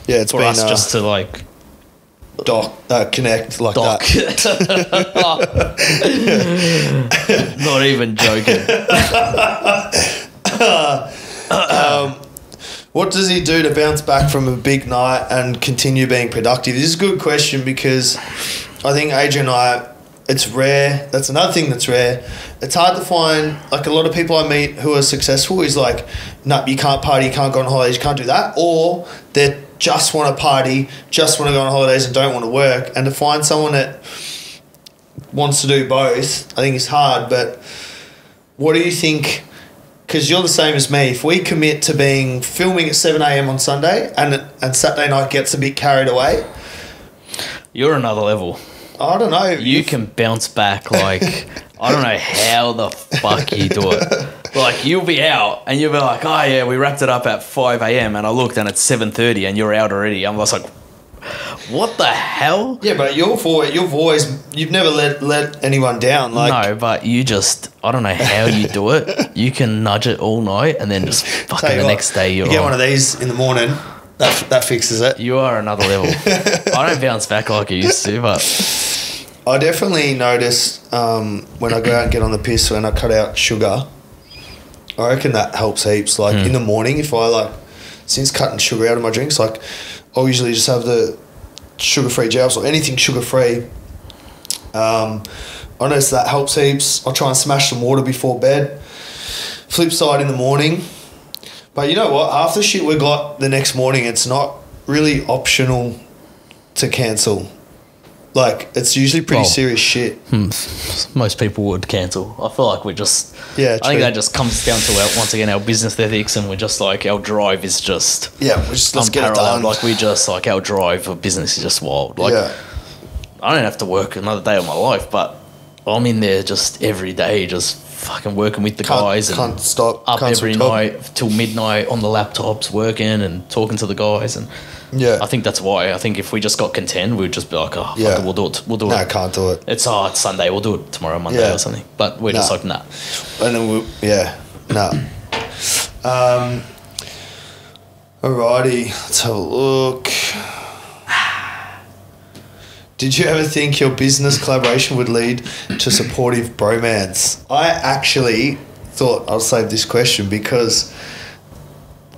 it's
for
been
us just to like
connect like
dock.
that.
Not even joking.
What does he do to bounce back from a big night and continue being productive? This is a good question, because I think Adrian and I, it's rare. That's another thing that's rare. It's hard to find, like, a lot of people I meet who are successful is like, no, you can't party, you can't go on holidays, you can't do that. Or they just want to party, just want to go on holidays and don't want to work. And to find someone that wants to do both, I think is hard. But what do you think? Because you're the same as me. If we commit to being filming at 7 a.m. on Sunday and Saturday night gets a bit carried away,
You're another level.
I don't know.
You can bounce back like, I don't know how the fuck you do it. Like, you'll be out and you'll be like, oh yeah, we wrapped it up at 5 a.m. and I looked and it's 7:30 and you're out already. I'm just like, what the hell?
Yeah, but you've never let anyone down. Like,
no, but you just, I don't know how you do it. You can nudge it all night and then just fucking the next day
you get one of these in the morning, that fixes it.
You are another level. I don't bounce back like I used to, but
I definitely notice when I go out and get on the piss when I cut out sugar. I reckon that helps heaps. Like in the morning, if I since cutting sugar out of my drinks, like I'll usually just have the sugar-free gels or anything sugar-free. I notice that helps heaps. I'll try and smash some water before bed. Flip side in the morning. But you know what? Half the shit we got the next morning, it's not really optional to cancel. Like, it's usually pretty serious shit.
Most people would cancel. I feel like we're just...
Yeah,
I think that just comes down to, once again, our business ethics, and we're just like, our drive is just...
Yeah, let's get it done.
Like, we just, like, our drive for business is just wild. Like,
yeah.
I don't have to work another day of my life, but I'm in there just every day, just fucking working with the guys.
Can't stop.
Up every night till midnight on the laptops, working and talking to the guys, and...
Yeah,
I think that's why. I think if we just got content, we'd just be like, oh, fuck it, we'll do it. We'll do it.
No, can't do it.
It's Sunday. We'll do it tomorrow, Monday or something. But we're just like, nah.
And then alrighty, let's have a look. Did you ever think your business collaboration would lead to supportive bromance? I actually thought I'll save this question because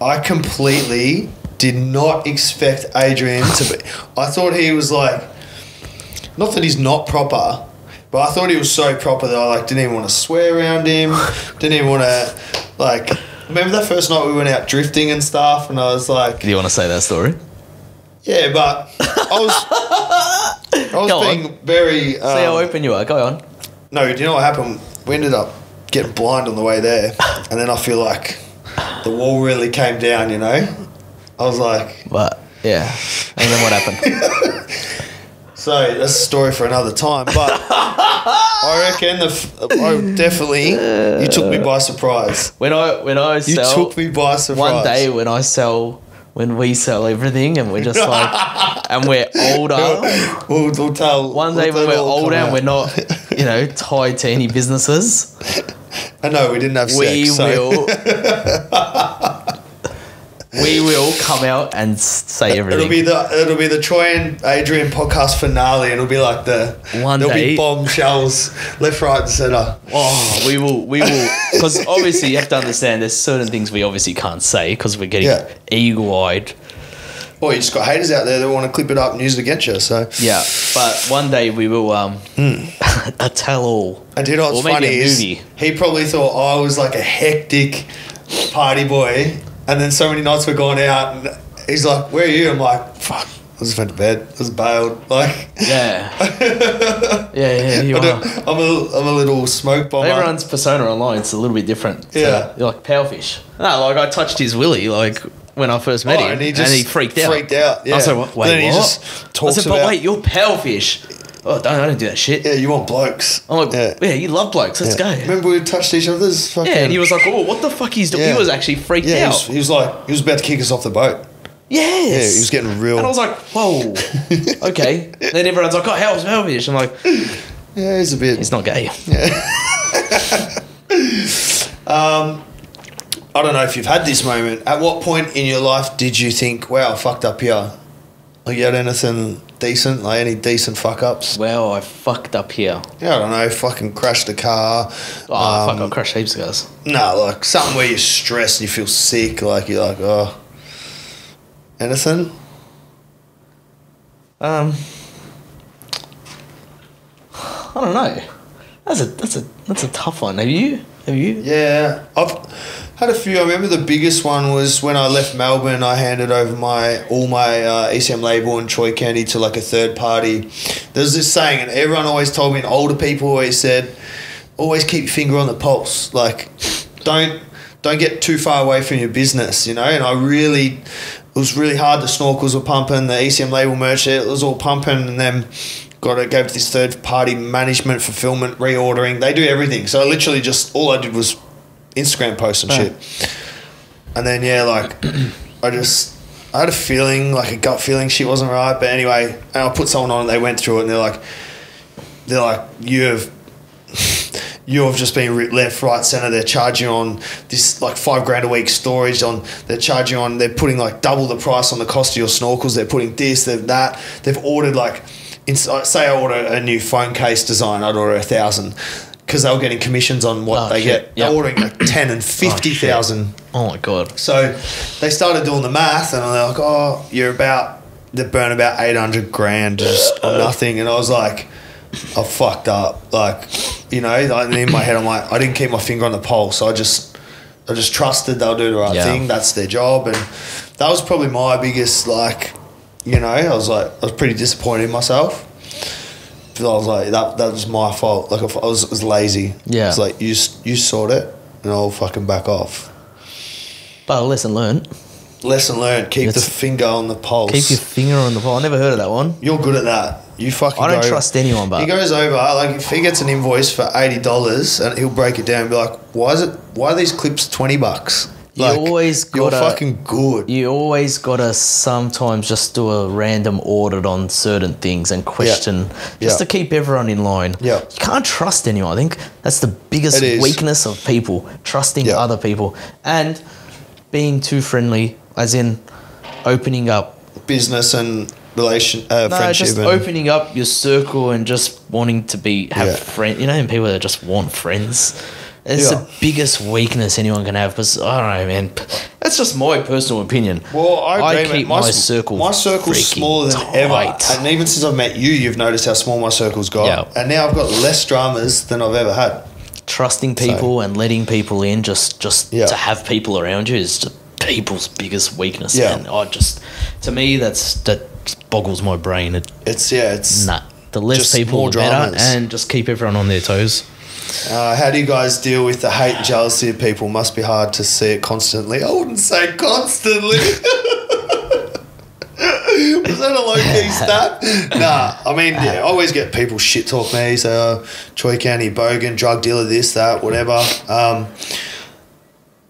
I completely did not expect Adrian to be... I thought he was like... Not that he's not proper, but I thought he was so proper that I didn't even want to swear around him. Didn't even want to... Remember that first night we went out drifting and stuff, and I was like...
Do you want to say that story?
Yeah, but I was being very...
See how open you are. Go on.
No, do you know what happened? We ended up getting blind on the way there, and then I feel like the wall really came down, you know? I was like...
But, yeah. And then what happened?
So, that's a story for another time, but I reckon you took me by surprise.
When I sell...
You took me by surprise.
One day when we sell everything and we're just like... and we're older...
We'll tell...
One day when we're older and we're not, tied to any businesses,
I know we didn't have
we
sex. So.
We will come out and say everything.
It'll be the Troy and Adrian podcast finale, and it'll be like there'll be bombshells left, right, and centre.
Oh, we will, because obviously you have to understand there's certain things we obviously can't say because we're getting eagle-eyed.
Well, you just got haters out there that want to clip it up and use it against you. So
yeah, but one day we will a tell all.
And you know what's funny is he probably thought I was like a hectic party boy. And then so many nights we're going out, and he's like, "Where are you?" I'm like, "Fuck, I just went to bed. I was bailed." Like,
yeah. You are.
I'm a little smoke bomber.
Everyone's persona online is a little bit different.
Yeah,
you're like Powerfish. No, like I touched his willy like when I first met him, and he freaked out.
Yeah.
I was like, "Wait,
then
what?"
He just talks
I said, "But wait, you're Powerfish." Oh, I don't do that shit.
Yeah, you want blokes.
I'm like, yeah, you love blokes. Let's go.
Remember we touched each other's fucking...
Yeah, and he was like, oh, what the fuck he's doing? Yeah. He was actually freaked out.
He was about to kick us off the boat.
Yes.
Yeah, he was getting real...
And I was like, whoa, okay. Then everyone's like, oh, how's Melvish? I'm like...
Yeah, he's a bit...
He's not gay.
Yeah. I don't know if you've had this moment. At what point in your life did you think, wow, I fucked up here? Like, you had anything decent? Like, any decent fuck-ups?
Well, I fucked up here.
Yeah, I don't know. Fucking crashed a car.
Oh, fuck, I crashed heaps of cars.
No, like, something where you're stressed and you feel sick. Like, you're like, oh. Anything?
I don't know. That's a tough one. Have you?
Yeah, I've had a few. I remember the biggest one was when I left Melbourne. I handed over all my ECM label and TroyCandy to like a third party. There's this saying, and everyone always told me, and older people always said, always keep your finger on the pulse. Like, don't get too far away from your business, you know. And it was really hard. The snorkels were pumping, the ECM label merch, it was all pumping, and then gave to this third party management, fulfillment, reordering. They do everything. So I literally just, all I did was Instagram posts and shit. And then, I had a feeling, like a gut feeling shit wasn't right. But anyway, and I put someone on and they went through it and they're like, you have just been left, right, centre. They're charging on this like $5,000 a week storage they're putting like double the price on the cost of your snorkels. They're putting this, that. They've ordered like, say I order a new phone case design, I'd order 1,000 because they were getting commissions on what they get. Yep. They're ordering like 10 and 50,000.
Oh my God.
So they started doing the math and they're like, oh, they burn about 800 grand just on nothing. And I was like, I fucked up. Like, you know, like in my head, I'm like, I didn't keep my finger on the pulse. I just trusted they'll do the right thing. That's their job. And that was probably my biggest, like, you know, I was pretty disappointed in myself. Because I was like, that was my fault. Like, I was lazy.
Yeah.
It's like, you sort it and I'll fucking back off.
But a lesson learned.
Lesson learned. Keep the finger on the pulse.
Keep your finger on the pulse. I never heard of that one.
You're good at that. I don't
trust anyone, but...
He goes over, like, if he gets an invoice for $80 and he'll break it down and be like, why are these clips $20? Like, you're fucking good.
You always gotta sometimes just do a random audit on certain things and question just to keep everyone in line.
Yeah.
You can't trust anyone. I think that's the biggest weakness of people, trusting other people and being too friendly, as in opening up
business and friendship.
Just opening up your circle and just wanting to have friends. You know, and people that just want friends. It's the biggest weakness anyone can have. Because I don't know, man. That's just my personal opinion.
Well, I agree,
keep my circle.
My circle's smaller than ever, and even since I've met you, you've noticed how small my circle's got. Yeah. And now I've got less dramas than I've ever had.
Trusting people and letting people in, just to have people around you is just people's biggest weakness.
Yeah.
And to me, that boggles my brain. It's nah. The less people, the better, and just keep everyone on their toes.
How do you guys deal with the hate and jealousy of people? Must be hard to see it constantly. I wouldn't say constantly. Was that a low-key stat? Nah, I mean, I always get people shit talk me. So, TroyCandy, bogan, drug dealer, this, that, whatever. I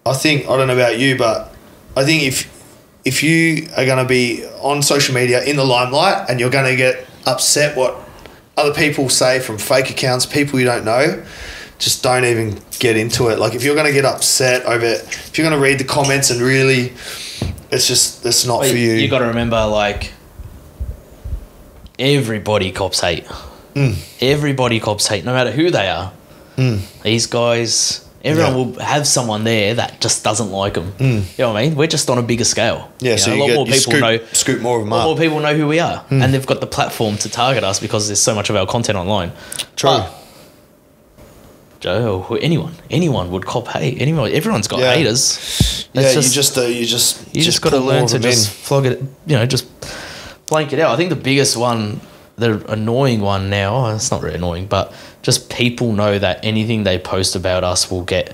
don't know about you, but I think if you are going to be on social media in the limelight and you're going to get upset what other people say from fake accounts, people you don't know, just don't even get into it. Like if you're going to get upset over it, if you're going to read the comments and really, it's not for you.
You got to remember, like, everybody cops hate. Everybody cops hate, no matter who they are. These guys, everyone will have someone there that just doesn't like them. You know what I mean? We're just on a bigger scale.
Yeah, so
a lot more people
scoop more of them
up. A lot
up.
more people know who we are, and they've got the platform to target us because there's so much of our content online.
True.
But Joe or anyone would cop hate. Everyone's got haters.
Yeah, you just
got to learn to just flog it. You know, just blank it out. I think the biggest one, the annoying one now, it's not really annoying, but just people know that anything they post about us will get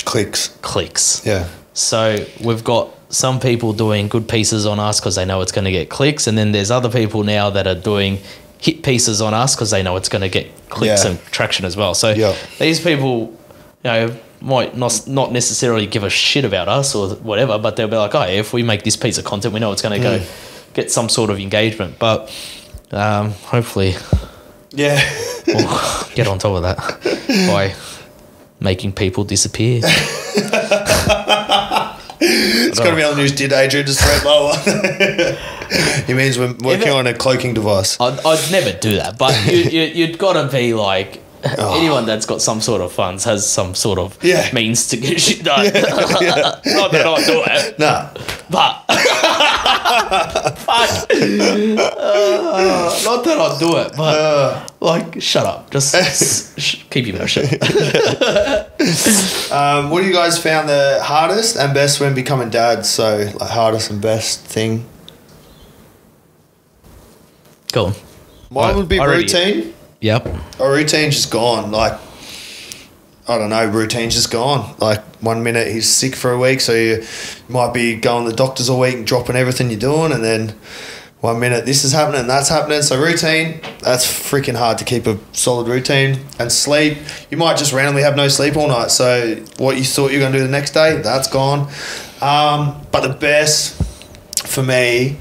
clicks.
Yeah.
So we've got some people doing good pieces on us because they know it's going to get clicks, and then there's other people now that are doing hit pieces on us because they know it's going to get clicks and traction as well. So these people, you know, might not necessarily give a shit about us or whatever, but they'll be like, oh, if we make this piece of content, we know it's going to go get some sort of engagement. But hopefully we'll get on top of that by making people disappear.
It's got to be on the news. Did Adrian just throw lower? He means we're working on a cloaking device.
I'd never do that, but you'd got to be like, anyone that's got some sort of funds has some sort of means to get shit done. Not that I do it.
Nah.
But not that I do it, but like, shut up. Just keep your mouth shut.
What do you guys found the hardest and best when becoming dads? So, like, hardest and best thing.
Go on.
Mine would be routine.
Yep.
Our routine's just gone. Like, I don't know, routine's just gone. Like, 1 minute he's sick for a week, so you might be going to the doctors all week and dropping everything you're doing, and then 1 minute this is happening and that's happening. So routine, that's freaking hard to keep a solid routine. And sleep, you might just randomly have no sleep all night. So what you thought you were going to do the next day, that's gone. But the best for me,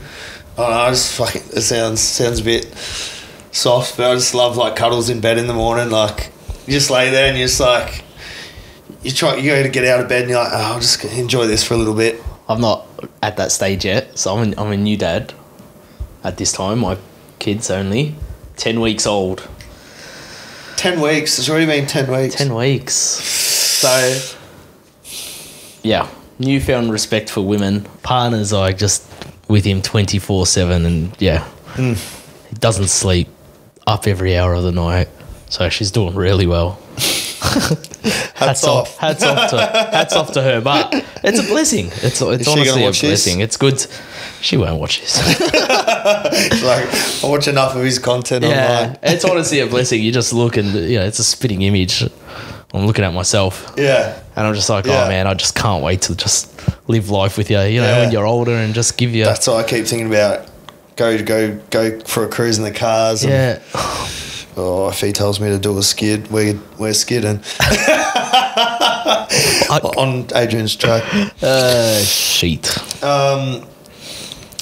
I don't know, I just fucking, it sounds a bit soft, but I just love like cuddles in bed in the morning. Like, you just lay there and you're just like, you go to get out of bed and you're like, oh, I'll just enjoy this for a little bit.
I'm not at that stage yet, so I'm a new dad at this time. My kid's only 10 weeks old.
10 weeks? It's already been 10 weeks.
10 weeks. So, yeah, newfound respect for women. Partner's like just with him 24/7, and he doesn't sleep, up every hour of the night. So she's doing really well. Hats off to her, but it's a blessing. It's honestly a blessing. It's good. She won't watch this.
It's like, I watch enough of his content online.
It's honestly a blessing. You just look and it's a spitting image. I'm looking at myself. Yeah. And I'm just like, oh man, I just can't wait to just live life with you. You know, when you're older, and just give you.
That's what I keep thinking about. Go for a cruise in the cars. And, oh, if he tells me to do a skid, we're skidding. On Adrian's truck.
Sheet.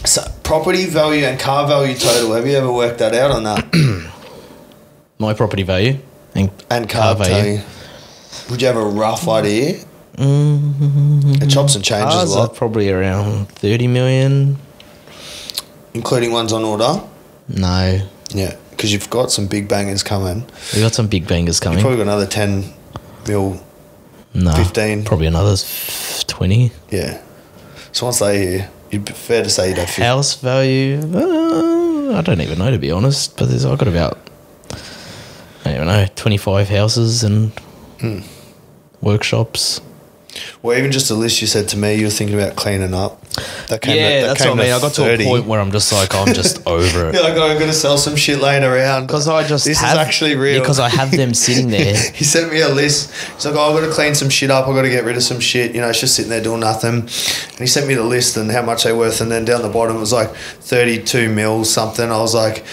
So property value and car value total. Have you ever worked that out on that?
My property value
and car value. Would you have a rough idea? It chops and changes a lot.
Probably around 30 million.
Including ones on order?
No.
Yeah, because you've got some big bangers coming.
We got some big bangers coming.
You've probably got another 10 mil, 15.
Probably another 20.
Yeah. So once they hear, you'd be fair to say you'd have 50.
House value, I don't even know, to be honest, but I've got about, I don't know, 25 houses and workshops.
Well, even just a list you said to me, you were thinking about cleaning up.
That's what I mean. I got 30. To a point where I'm just like, I'm just over it.
You're like, I'm going to sell some shit laying around.
Because this
is actually real.
Because I have them sitting there.
He sent me a list. He's like, I've got to clean some shit up. I've got to get rid of some shit. You know, it's just sitting there doing nothing. And he sent me the list and how much they're worth. And then down the bottom it was like 32 mil something. I was like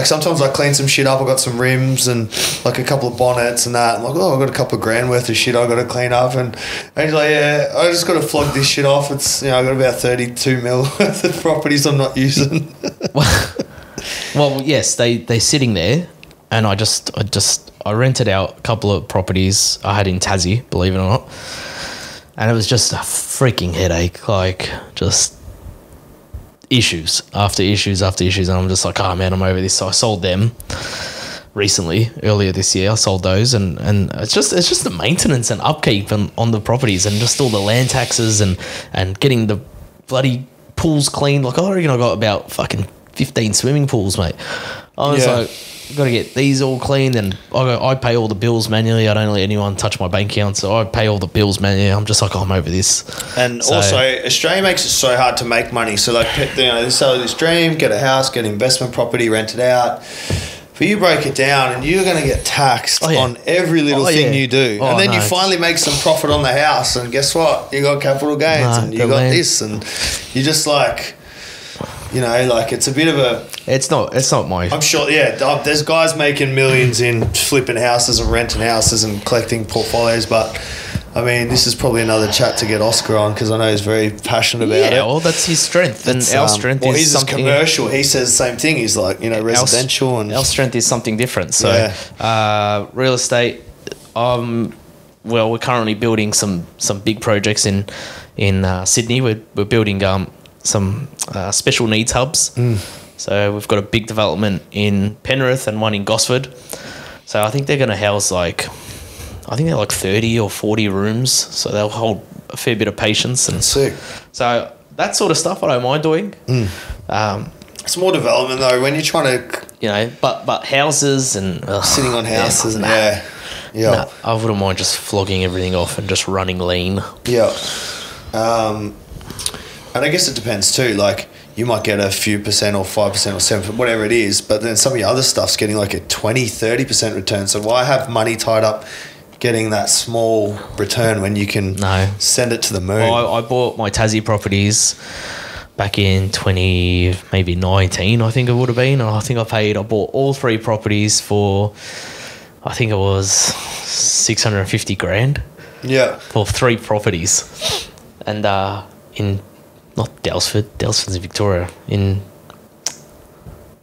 sometimes I clean some shit up. I got some rims and like a couple of bonnets and that. I'm like, I've got a couple of grand worth of shit I've got to clean up. And he's like, yeah, I just got to flog this shit off. It's, I got about 32 mil worth of properties I'm not using.
Well, yes, they're sitting there, and I just I rented out a couple of properties I had in Tassie, believe it or not, and it was just a freaking headache. Like, just issues after issues after issues, and I'm just like, oh man, I'm over this. So I sold them recently, earlier this year. I sold those, and it's just the maintenance and upkeep on the properties, and just all the land taxes and getting the bloody pools cleaned. Like, I reckon I got about fucking 15 swimming pools, mate. I was like, got to get these all cleaned, and I pay all the bills manually. I don't let anyone touch my bank account, so I pay all the bills manually. I'm just like, oh, I'm over this.
And also, Australia makes it so hard to make money. So, like, they sell this dream, get a house, get investment property, rent it out. But you break it down, and you're going to get taxed on every little thing you do. And then you finally make some profit on the house, and guess what? You got capital gains, and you got this, and you're just like... like it's a bit of a...
It's not my...
I'm sure, there's guys making millions in flipping houses and renting houses and collecting portfolios, but, I mean, this is probably another chat to get Oscar on, because I know he's very passionate about it.
Yeah, well, that's his strength, and our strength is
he's
something...
commercial. He says the same thing. He's like, residential.
Our strength is something different. So, real estate, we're currently building some big projects in Sydney. We're building... some special needs hubs. So we've got a big development in Penrith and one in Gosford. So I think they're going to house they're like 30 or 40 rooms. So they'll hold a fair bit of patients. And
sick.
So that sort of stuff I don't mind doing.
It's more development though when you're trying to...
but houses and...
sitting on houses and...
I wouldn't mind just flogging everything off and just running lean.
Yeah. And I guess it depends too. Like, you might get a few percent or 5% or 7%, whatever it is, but then some of your other stuff's getting like a 20, 30% return. So why have money tied up getting that small return when you can send it to the moon?
Well, I bought my Tassie properties back in 2019, I think it would have been. And I bought all 3 properties for, I think it was 650 grand.
Yeah.
For 3 properties. And in... Not Dalesford's in Victoria, in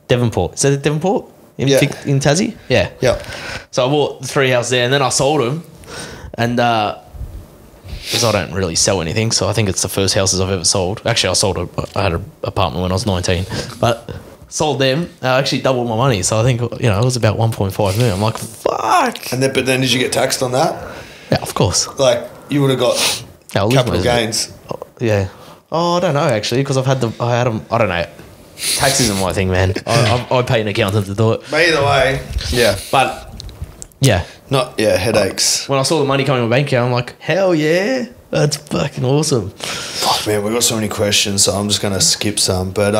Devonport. Is that Devonport? In Tassie? Yeah.
Yeah.
So I bought the 3 houses there, and then I sold them, and because I don't really sell anything, so I think it's the first houses I've ever sold. Actually, I had an apartment when I was 19, but sold them. I actually doubled my money, so I think it was about 1.5 million. I'm like, fuck.
But then did you get taxed on that?
Yeah, of course.
Like, you would have got capital gains.
Yeah. Oh, I don't know actually, because I had them. I don't know. Tax isn't my thing, man. I pay an accountant to do it.
But either way, headaches.
When I saw the money coming in my bank account, I'm like, hell yeah, that's fucking awesome.
Fuck man, we've got so many questions, so I'm just gonna skip some. But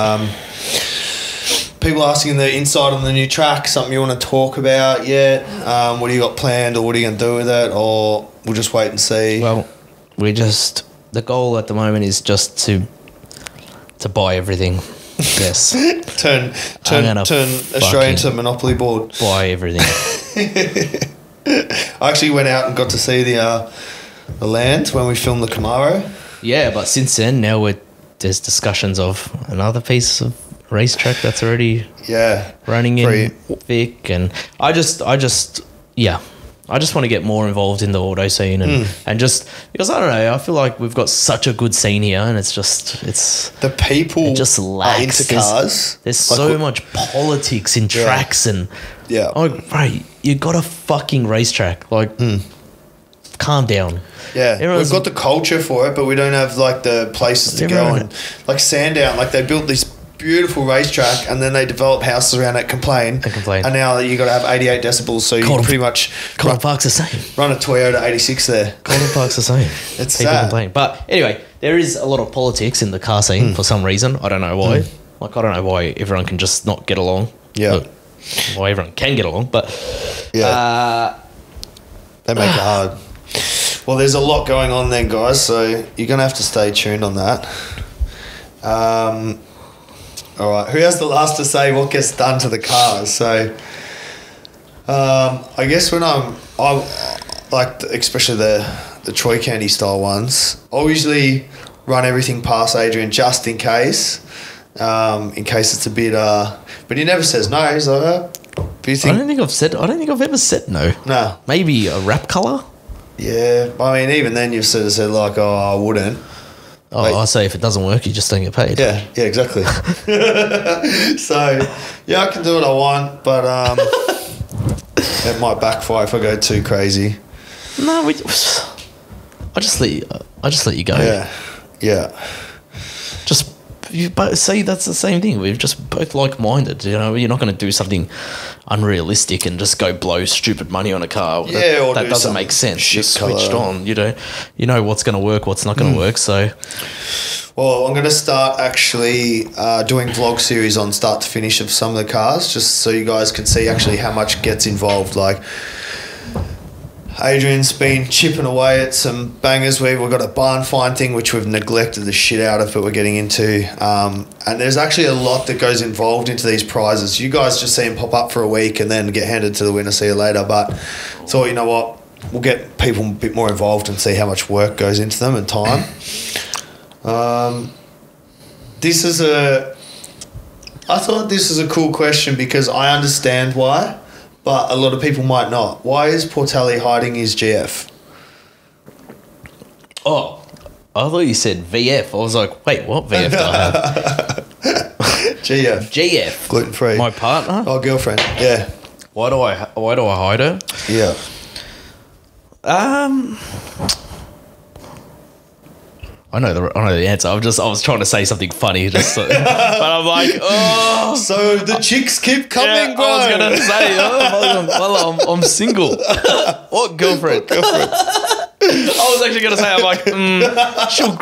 people asking the inside on the new track, something you want to talk about yet? What do you got planned, or what are you gonna do with it, or we'll just wait and see?
Well, the goal at the moment is just to buy everything. Yes.
turn Australia into a monopoly board.
Buy everything.
I actually went out and got to see the land when we filmed the Camaro.
Yeah, but since then there's discussions of another piece of racetrack that's already running in Vic, and I just want to get more involved in the auto scene and just because I don't know, I feel like we've got such a good scene here, and it's
the people
it just lacks.
Are into cars.
There's like so much politics in tracks and bro, you got a fucking racetrack. Like, calm down.
Yeah, we've got the culture for it, but we don't have like the places to go. And like Sandown, like they built this beautiful racetrack, and then they develop houses around it. Complain. And now you got to have 88 decibels, so you can pretty much
Golden Park's the same.
Run a Toyota 86 there.
Golden Park's the same.
It's sad.
Complain. But anyway, there is a lot of politics in the car scene for some reason. I don't know why. Like, I don't know why everyone can just not get along.
Yeah.
Look, why everyone can get along, but
they make it hard. Well, there's a lot going on then, guys, so you're going to have to stay tuned on that. All right, who has the last to say what gets done to the cars? So, I guess when I like, especially the TroyCandy style ones, I usually run everything past Adrian just in case it's a bit, but he never says no. He's like, Do you
I
think?
don't think I've ever said no.
No.
Maybe a wrap colour.
Yeah, I mean, even then you've sort of said like, oh, I wouldn't.
Oh,
Like-
I say if it doesn't work, you just don't get paid.
Yeah, exactly. So, yeah, I can do what I want, but it might backfire if I go too crazy.
No, I just let you go.
Yeah.
Just you both say that's the same thing. We're just both like-minded. You know, you're not going to do something unrealistic and just go blow stupid money on a car.
Yeah, or
that
do
doesn't
some
make sense.
shit
You're switched
colour.
on. You know what's going to work, what's not going to work. So
Well, I'm going to start actually doing vlog series on start to finish of some of the cars, just so you guys can see actually how much gets involved. Like, Adrian's been chipping away at some bangers. We've got a barn find thing, which we've neglected the shit out of, but we're getting into. And there's actually a lot that goes involved into these prizes. You guys just see them pop up for a week and then get handed to the winner, see you later. But thought, you know what, we'll get people a bit more involved and see how much work goes into them and time. I thought this is a cool question because I understand why, but a lot of people might not. Why is Portelli hiding his GF?
oh, I thought you said VF. I was like, wait, what VF do I have?
GF.
GF.
Gluten free.
My partner.
Oh, girlfriend. Yeah.
Why do I hide her?
Yeah.
I know the answer. I was trying to say something funny, just but I'm like, oh.
So the chicks keep coming,
Yeah,
bro.
I was gonna say, well, I'm single. What girlfriend? I was actually gonna say, I'm like,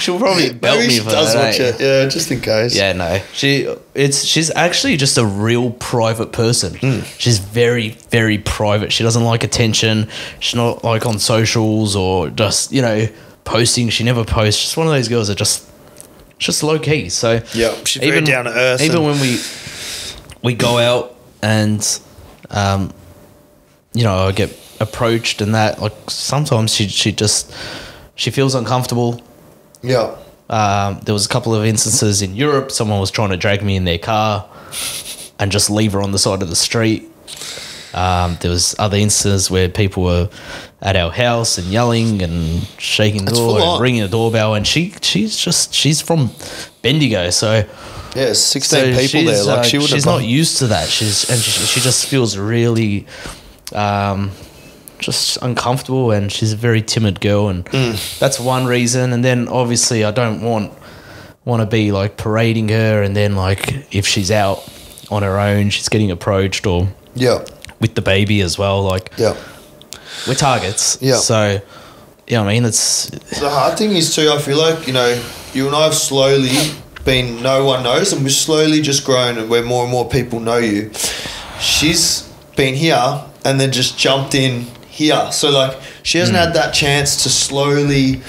she'll probably belt
Maybe
me
she
for
does
that.
watch it. Yeah, just in case.
Yeah, no. She's actually just a real private person. She's very, very private. She doesn't like attention. She's not like on socials or just, posting. She never posts. She's one of those girls that just low key. So
Yeah, she's very down to earth.
Even when we go out and I get approached and that, like, sometimes she feels uncomfortable.
Yeah.
There was a couple of instances in Europe. Someone was trying to drag me in their car and just leave her on the side of the street. There was other instances where people were at our house and yelling and shaking the door and ringing the doorbell. And she's from Bendigo, so
Yeah, 16 people there. Like, she would.
she's not used to that. She just feels really just uncomfortable, and she's a very timid girl, and that's one reason. And then obviously I don't want to be like parading her, and then like if she's out on her own, she's getting approached, or with the baby as well. Like we're targets. Yeah. So I mean, it's
the hard thing is too. I feel like you and I have slowly been no one knows, and we've slowly just grown, and where more and more people know you. She's been here and then just jumped in here, so like she hasn't had that chance to slowly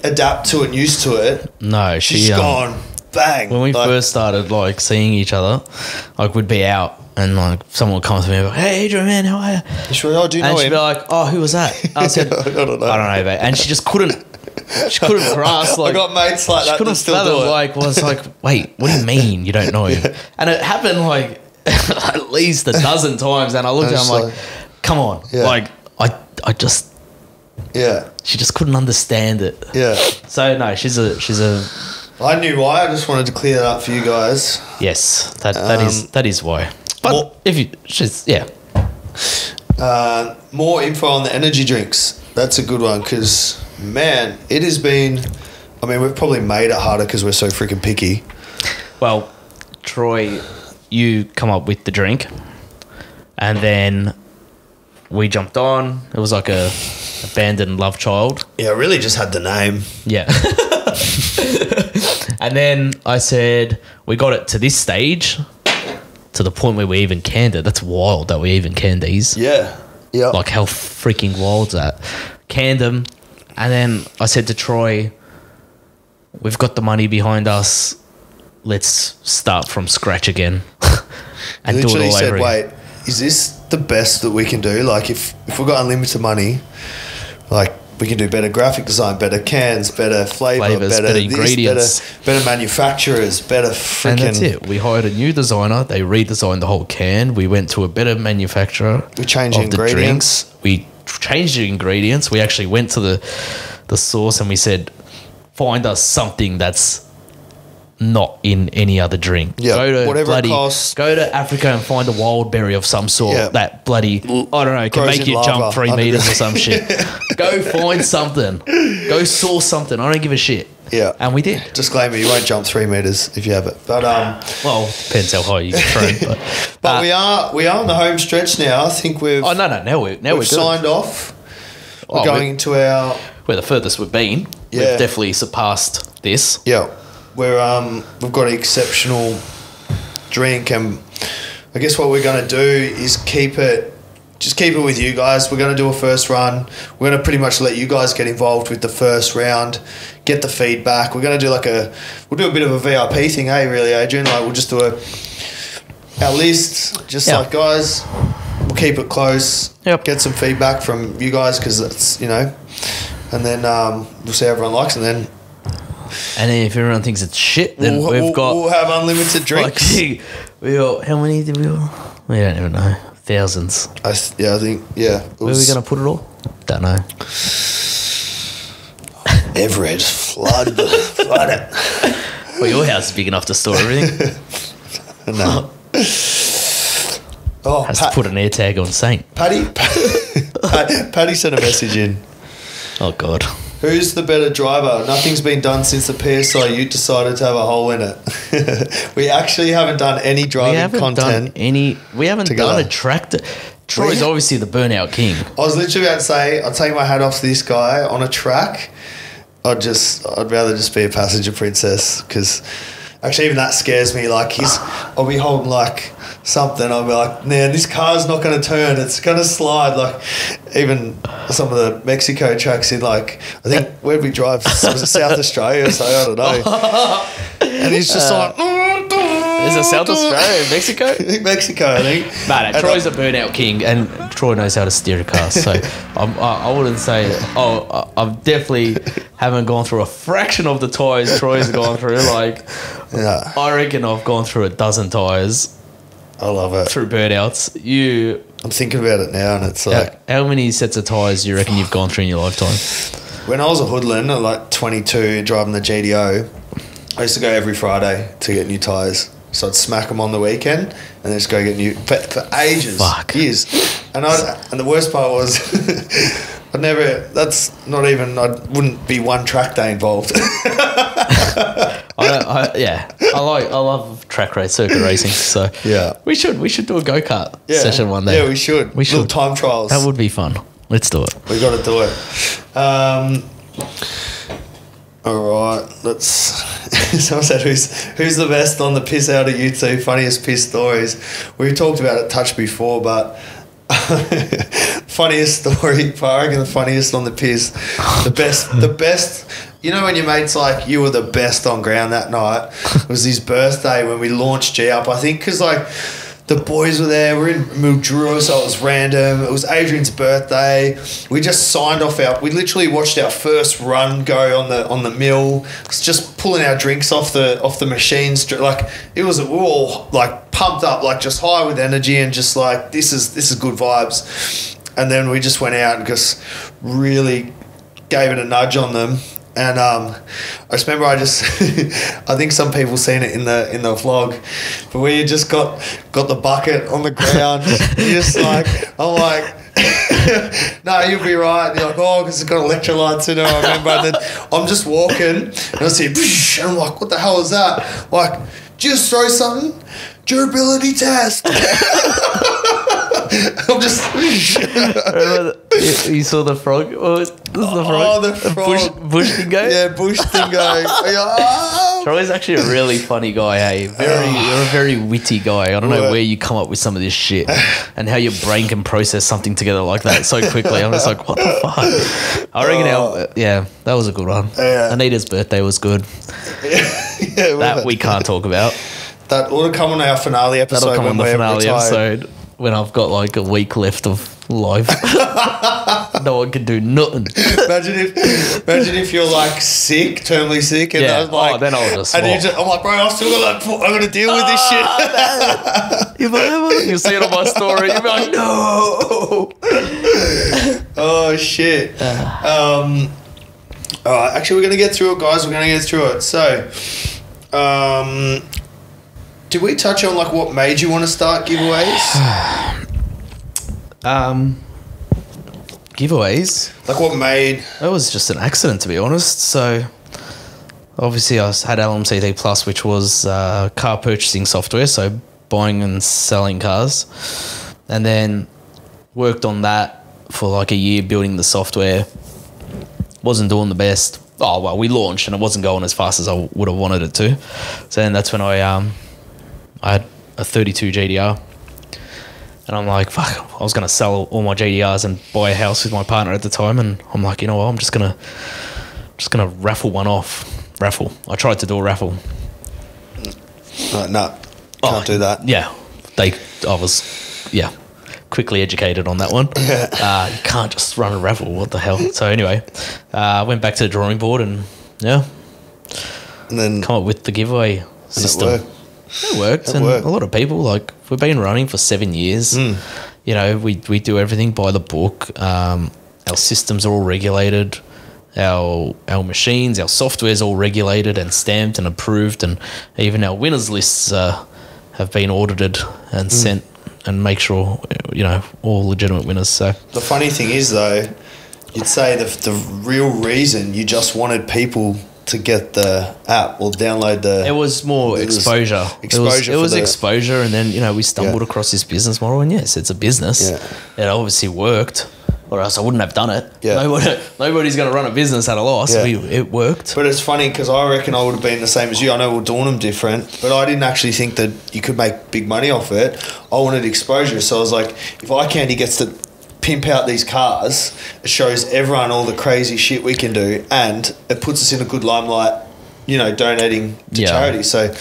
adapt to it and used to it.
No,
she's gone bang.
When we first started like seeing each other, like we'd be out and like someone would come to me and be like, "Hey Adrian, man, how are you?"
Sure, oh, do you know
and
him?
she'd be like, "Oh, who was that?" I said,
I don't know.
I don't know, mate. And she just couldn't. She couldn't grasp. Like,
I got mates like that.
She couldn't
still
fathom.
do it.
Like, was like, wait, what do you mean you don't know him? And it happened like at least a dozen times. And I looked at her, I'm like, come on, like I just.
Yeah.
She just couldn't understand it.
Yeah.
So no, she's a.
I knew why. I just wanted to clear that up for you guys.
Yes, that is why. But
more info on the energy drinks. That's a good one because, man, it has been. I mean, we've probably made it harder because we're so freaking picky.
Well, Troy, you come up with the drink, and then we jumped on. It was like a abandoned love child.
Yeah, I really just had the name.
Yeah. And then I said, we got it to this stage, to the point where we even canned it. That's wild that we even canned these.
Yeah. Yeah.
Like, how freaking wild is that? Canned them. And then I said to Troy, we've got the money behind us. Let's start from scratch again. And do it all over again.
Wait, is this the best that we can do? Like, if we've got unlimited money, like, we can do better graphic design, better cans, better
Flavors, better ingredients.
better manufacturers, better freaking...
And that's it. We hired a new designer. They redesigned the whole can. We went to a better manufacturer.
We changed
of
ingredients.
The drinks. We changed the ingredients. We actually went to the source and we said, find us something that's not in any other drink.
Yeah,
go to
whatever it costs.
Go to Africa and find a wild berry of some sort that bloody, I don't know, can
Grows
make
in
you jump 3 meters or some shit. Go find something. Go source something. I don't give a shit.
Yeah.
And we did.
Disclaimer, you won't jump 3 meters if you have it. But
well, depends how high you get thrown.
But we are on the home stretch now. I think we've
Oh no, now we're good.
signed off. We're going into our
we're the furthest we've been.
Yeah.
We've definitely surpassed this.
Yeah. We've got an exceptional drink, and I guess what we're going to do is keep it with you guys. We're going to do a first run. We're going to pretty much let you guys get involved with the first round, get the feedback. We're going to do we'll do a bit of a VIP thing, really, Adrian? Like, we'll just do our list, just like, guys, we'll keep it close, get some feedback from you guys, because that's, and then we'll see how everyone likes, and then
if everyone thinks it's shit, then
we'll have unlimited drinks.
How many did we all? We don't even know. Thousands.
I think. Where
are we going to put it all? Don't know.
Everett, flood it.
Well, your house is big enough to store everything.
No.
Has to put an air tag on Saint.
Paddy sent a message in.
Oh, God.
Who's the better driver? Nothing's been done since the PSI Ute decided to have a hole in it. We actually haven't done any driving content.
We haven't done a tractor. Troy's obviously the burnout king.
I was literally about to say, I'll take my hat off to this guy on a track. I'd rather just be a passenger princess, because actually even that scares me. Like, I'll be holding like something, I'll be like, man, this car's not going to turn, it's going to slide. Like, even some of the Mexico tracks in, like, I think, where'd we drive? Was it South Australia? So I don't know. And he's just like,
is it South Australia, Mexico?
Mexico, I think.
No, Troy's a burnout king, and Troy knows how to steer a car. So I wouldn't say, I've definitely haven't gone through a fraction of the tyres Troy's gone through. Like, I reckon I've gone through a dozen tyres.
I love it.
Through burnouts. I'm
thinking about it now, and it's like,
how many sets of tyres do you reckon you've gone through in your lifetime?
When I was a hoodlum at like 22, driving the GDO, I used to go every Friday to get new tyres. So I'd smack them on the weekend and then just go get new for ages, years. And the worst part was, I wouldn't be one track day involved.
I love track race, circuit racing. So we should do a go-kart session one day.
Yeah, we should. Little time trials.
That would be fun. Let's do it.
We got to do it. All right, someone said, who's the best on the piss out of you two? Funniest piss stories. We talked about it touch before, but funniest story, I reckon the funniest on the piss. The best. You know when your mate's like, you were the best on ground that night? It was his birthday when we launched G up, I think, because like the boys were there. We're in Mildura, so it was random. It was Adrian's birthday. We just signed off we literally watched our first run go on the mill. It was just pulling our drinks off the machines. Like, we were all like pumped up, like just high with energy, and just like, this is good vibes. And then we just went out and just really gave it a nudge on them. And I just remember I think some people seen it in the vlog, but we just got the bucket on the ground. You're just like, I'm like, no, you'll be right. And you're like, oh, because it's got electrolytes in it, I remember. And then I'm just walking and I see, and I'm like, what the hell is that? Like, just throw something, durability test. I'm just.
You saw the frog? What was the frog?
Oh, the frog.
Bush dingo?
Yeah, bush dingo.
Troy's actually a really funny guy, hey? You're a very witty guy. I don't know where you come up with some of this shit and how your brain can process something together like that so quickly. I'm just like, what the fuck? I reckon that was a good one.
Yeah.
Anita's birthday was good. That we can't talk about.
That will come on our finale episode.
That'll come on the finale episode. when I've got like a week left of life. No one can do nothing.
Imagine if you're like sick, terminally sick, and I was like,
then I'll just.
I'm like, bro, I've still got that. I'm gonna deal with this shit.
If I ever, you'll see it on my story. You'll be like, no.
Oh shit. All right, actually, we're gonna get through it, guys. We're gonna get through it. So, did we touch on like what made you want to start giveaways?
Giveaways.
Like what made?
That was just an accident, to be honest. So, obviously, I had LMCT Plus, which was car purchasing software, so buying and selling cars, and then worked on that for like a year, building the software. Wasn't doing the best. Oh well, we launched and it wasn't going as fast as I would have wanted it to. So then that's when I had a 32 GDR. And I'm like, fuck, I was going to sell all my GDRs and buy a house with my partner at the time. And I'm like, you know what, I'm just going to raffle one off. Raffle. I tried to do a raffle.
No, can't do that.
Yeah. I was quickly educated on that one. You can't just run a raffle. What the hell? So anyway, I went back to the drawing board and and then come up with the giveaway system. It worked. A lot of people, like, we've been running for 7 years. You know, we do everything by the book. Our systems are all regulated. Our machines, our software is all regulated and stamped and approved, and even our winners lists have been audited and sent and make sure, you know, all legitimate winners. So
the funny thing is, though, you'd say the real reason you just wanted people to get the app or download
it was more exposure. It was exposure, and then, you know, we stumbled across this business model, and yes, it's a business. It obviously worked, or else I wouldn't have done it. Nobody's going to run a business at a loss. It worked. But
it's funny because I reckon I would have been the same as you. I know we're doing them different, but I didn't actually think that you could make big money off it. I wanted exposure, so I was like, if iCandy gets to pimp out these cars, it shows everyone all the crazy shit we can do, and it puts us in a good limelight, you know, donating to charity. So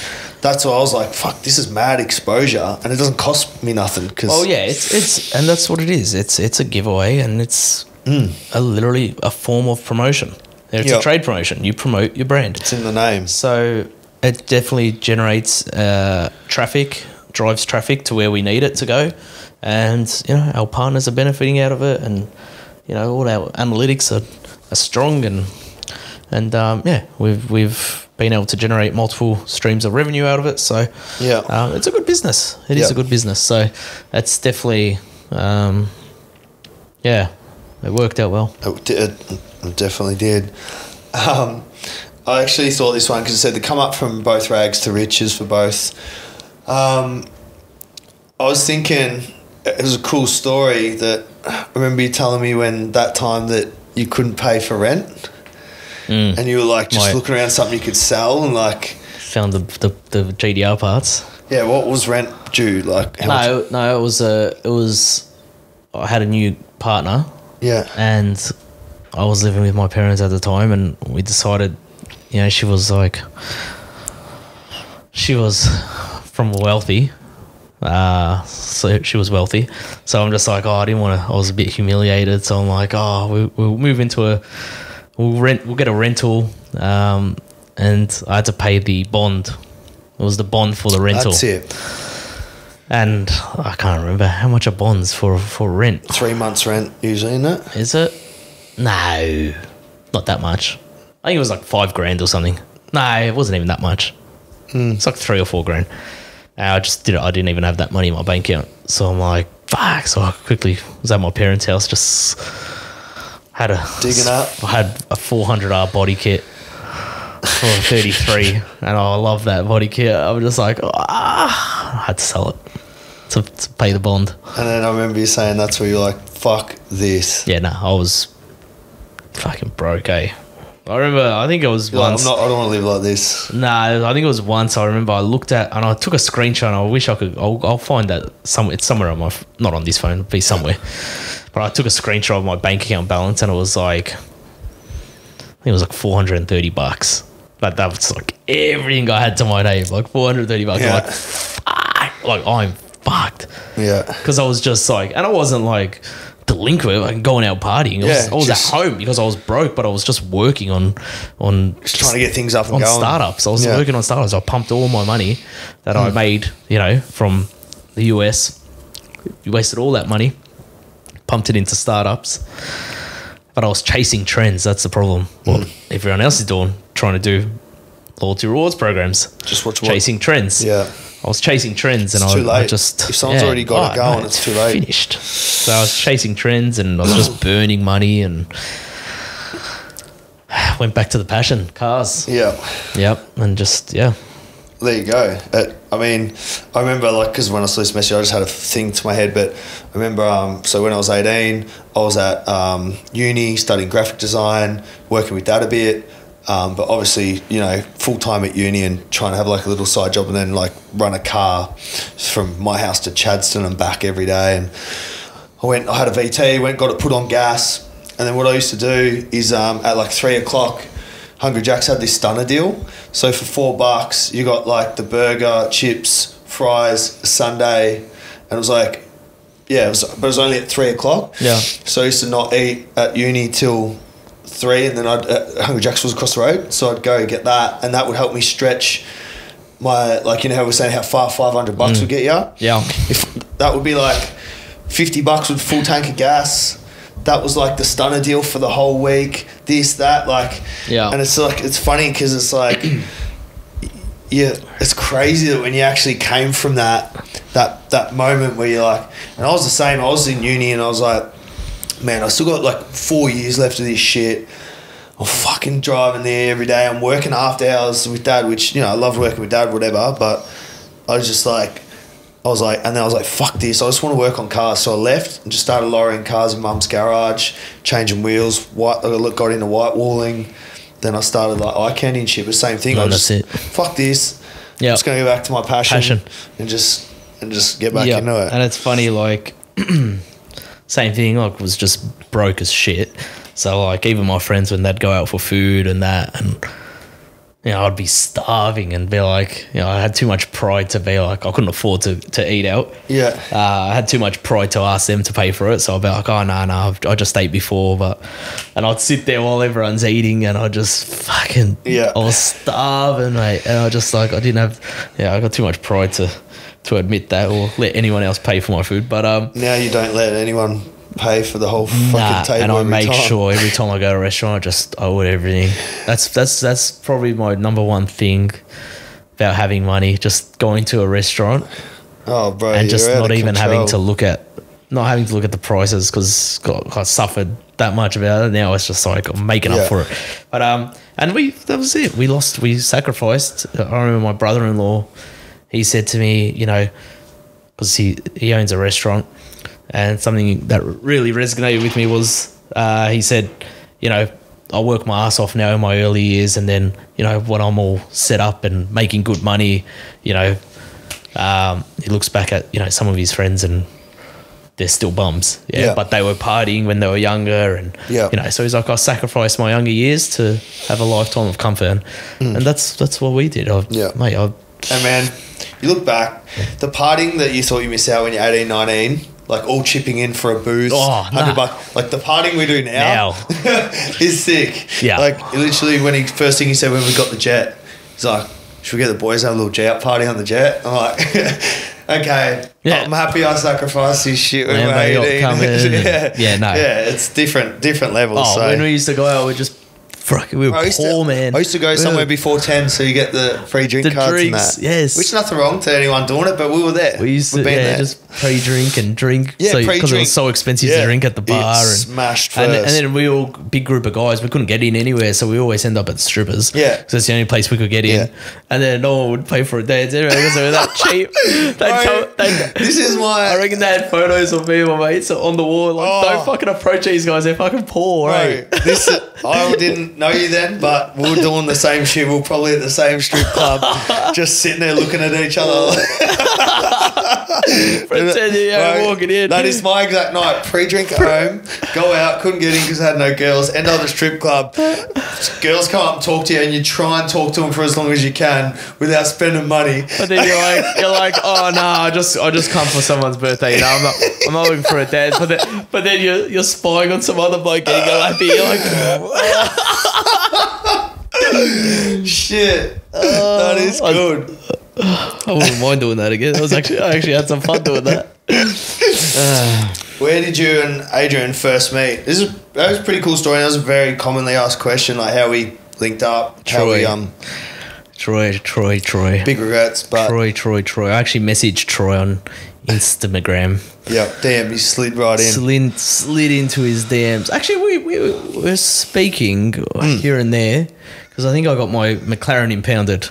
that's why I was like, fuck, this is mad exposure, and it doesn't cost me nothing.
It's and that's what it is. It's a giveaway, and it's literally a form of promotion. It's a trade promotion. You promote your brand.
It's in the name.
So it definitely generates traffic, drives traffic to where we need it to go. And, you know, our partners are benefiting out of it, and, you know, all our analytics are strong, and we've been able to generate multiple streams of revenue out of it. So it's a good business. It is a good business. So it's definitely it worked out well.
It definitely did. I actually thought this one, because it said to come up from both rags to riches for both. I was thinking, it was a cool story that I remember you telling me when that time that you couldn't pay for rent, and you were like just looking around something you could sell, and like
found the GDR parts.
Yeah, what was rent due? Like
it was I had a new partner. Yeah, and I was living with my parents at the time, and we decided, you know, she was from wealthy. So she was wealthy, so I'm just like, I didn't want to. I was a bit humiliated, so I'm like, we'll move into we'll get a rental, and I had to pay the bond. It was the bond for the rental.
That's it.
And I can't remember how much are bonds for rent.
3 months rent usually, isn't it?
Is it? No, not that much. I think it was like $5,000 or something. No, it wasn't even that much. It's like $3,000 or $4,000. I didn't even have that money in my bank account. So I'm like, fuck. So I quickly was at my parents' house, just digging up. I had a 400R body kit for 33, and I love that body kit. I was just like, I had to sell it to pay the bond.
And then I remember you saying that's where you're like, fuck this.
Yeah, no, I was fucking broke, I remember, I think it was once.
I don't want to live like this.
Nah, I think it was once. I remember I looked at, and I took a screenshot, and I wish I could, I'll find that somewhere. It's somewhere on not on this phone, it'll be somewhere. But I took a screenshot of my bank account balance, and it was like, I think it was like $430. But that was like everything I had to my name, like $430. Yeah. I'm like, I'm fucked.
Yeah.
Because I was just like, and I wasn't like delinquent, like going out partying. I was at home because I was broke, but I was just working on
just trying to get things up and
on
going.
startups. I was working on startups. I pumped all my money that I made, you know, from the US. You wasted all that money, pumped it into startups. But I was chasing trends. That's the problem. What everyone else is doing, trying to do loyalty rewards programs.
Just
chasing trends.
Yeah.
I was chasing trends, and
too late.
I just...
If someone's already got it going, it's too late.
Finished. So I was chasing trends, and I was just burning money, and went back to the passion, cars.
Yeah.
Yep, and just,
There you go. I mean, I remember, like, because when I saw this message, I just had a thing to my head, but I remember, so when I was 18, I was at uni studying graphic design, working with that a bit, but obviously, you know, full-time at uni and trying to have, like, a little side job and then, like, run a car from my house to Chadstone and back every day. And I had a VT, got it put on gas, and then what I used to do is at, like, 3 o'clock, Hungry Jack's had this stunner deal. So for $4, you got like the burger, chips, fries, a sundae, and it was like, but it was only at 3 o'clock.
Yeah.
So I used to not eat at uni till 3, and then Hungry Jack's was across the road, so I'd go get that, and that would help me stretch my, like, you know how we're saying how far $500 would get you.
Yeah.
If that would be like $50 with full tank of gas. That was like the stunner deal for the whole week. This, that, like, and it's like, it's funny because it's like, it's crazy that when you actually came from that moment where you're like, and I was the same. I was in uni and I was like, man, I still got like 4 years left of this shit. I'm fucking driving there every day. I'm working after hours with Dad, which, you know, I love working with Dad, whatever. But I was just like, and then I was like, fuck this, I just want to work on cars. So I left and just started lowering cars in Mum's garage, changing wheels, got into white walling. Then I started like eye candy and shit, but same thing.
That's it.
Fuck this. I'm just going to go back to my passion. And just get back into it.
And it's funny, like, same thing, like, was just broke as shit. So, like, even my friends, when they'd go out for food and that, and, you know, I'd be starving and be like, you know, I had too much pride to be like, I couldn't afford to eat out.
Yeah.
I had too much pride to ask them to pay for it. So I'd be like, oh, no, I just ate before. And I'd sit there while everyone's eating and I just fucking, I was starving, mate. And I just like, I got too much pride to admit that or let anyone else pay for my food. But
now you don't let anyone pay for the whole fucking table.
And I make sure every time I go to a restaurant, I order everything. That's probably my number one thing about having money. Just going to a restaurant,
bro,
and just not even having to look at the prices because I suffered that much about it. Now it's just like I'm making up for it. But and that was it. We sacrificed. I remember my brother-in-law. He said to me, you know, because he owns a restaurant. And something that really resonated with me was he said, you know, I work my ass off now in my early years, and then, you know, when I'm all set up and making good money, you know, he looks back at, you know, some of his friends and they're still bums. But they were partying when they were younger, and you know, so he's like, I sacrificed my younger years to have a lifetime of comfort, and that's what we did. Mate,
and man, you look back, the partying that you thought you missed out when you're 18, 19, like all chipping in for a booze, $100. Like the partying we do now. is sick. Yeah. Like literally first thing he said when we got the jet, he's like, should we get the boys to have a little jet party on the jet? I'm like, okay. Yeah. I'm happy I sacrificed this shit when we were 18. It's different levels.
When we used to go out, we were poor, man.
I used to go somewhere before 10 so you get the free drink cards
drinks,
and that.
Yes.
Which nothing wrong to anyone doing it, but we were there.
We used to just pre-drink and drink. Because it was so expensive to drink at the bar. And
smashed first.
And then we all, big group of guys, we couldn't get in anywhere, so we always end up at the strippers.
Yeah.
Because that's the only place we could get in. And then no one would pay for a dance anyway because they were that cheap.
This is why...
I reckon they had photos of me and my mates on the wall. Like, don't fucking approach these guys, they're fucking poor, right?
I didn't know you then, but we were doing the same shit. We were probably at the same strip club, just sitting there looking at each other.
Pretending you're walking in.
That is my exact night. Pre-drink at home, go out, couldn't get in because I had no girls. End up at the strip club. Girls come up and talk to you, and you try and talk to them for as long as you can without spending money.
But then you're like, oh no, I just come for someone's birthday. You know, I'm not looking for a dance. But then you're spying on some other bloke getting a lappy. You're like,
shit, that is good.
I wouldn't mind doing that again. I actually had some fun doing that.
Where did you and Adrian first meet? That was a pretty cool story. That was a very commonly asked question, like how we linked up.
Troy.
Big regrets, but
Troy. I actually messaged Troy on Instagram.
Yeah, damn, he slid right in.
Slid into his DMs. Actually, we were speaking here and there because I think I got my McLaren impounded.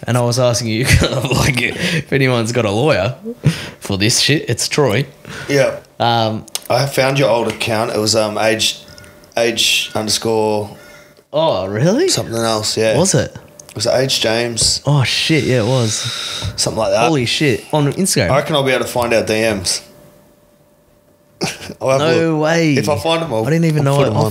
And I was asking you, like, if anyone's got a lawyer for this shit, it's Troy.
Yeah. I found your old account. It was age underscore.
Oh, really?
Something else, yeah.
Was it?
It was Age James.
Oh, shit, yeah, it was.
Something like that.
Holy shit. On Instagram?
I reckon I'll be able to find our DMs.
No way.
If I find them,
I didn't even know. I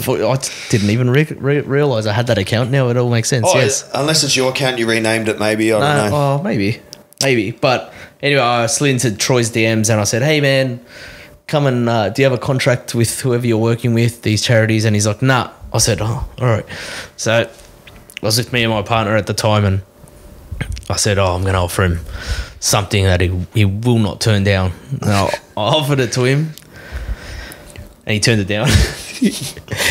didn't even realise I had that account. Now it all makes sense. Yes.
Unless it's your account, you renamed it. Maybe I don't know.
Oh, maybe. But anyway, I slid into Troy's DMs and I said, "Hey, man, come and do you have a contract with whoever you're working with, these charities?" And he's like, "Nah." I said, "Oh, all right." So I was with me and my partner at the time, and I said, "Oh, I'm going to offer him something that he will not turn down." And I offered it to him. And he turned it down. He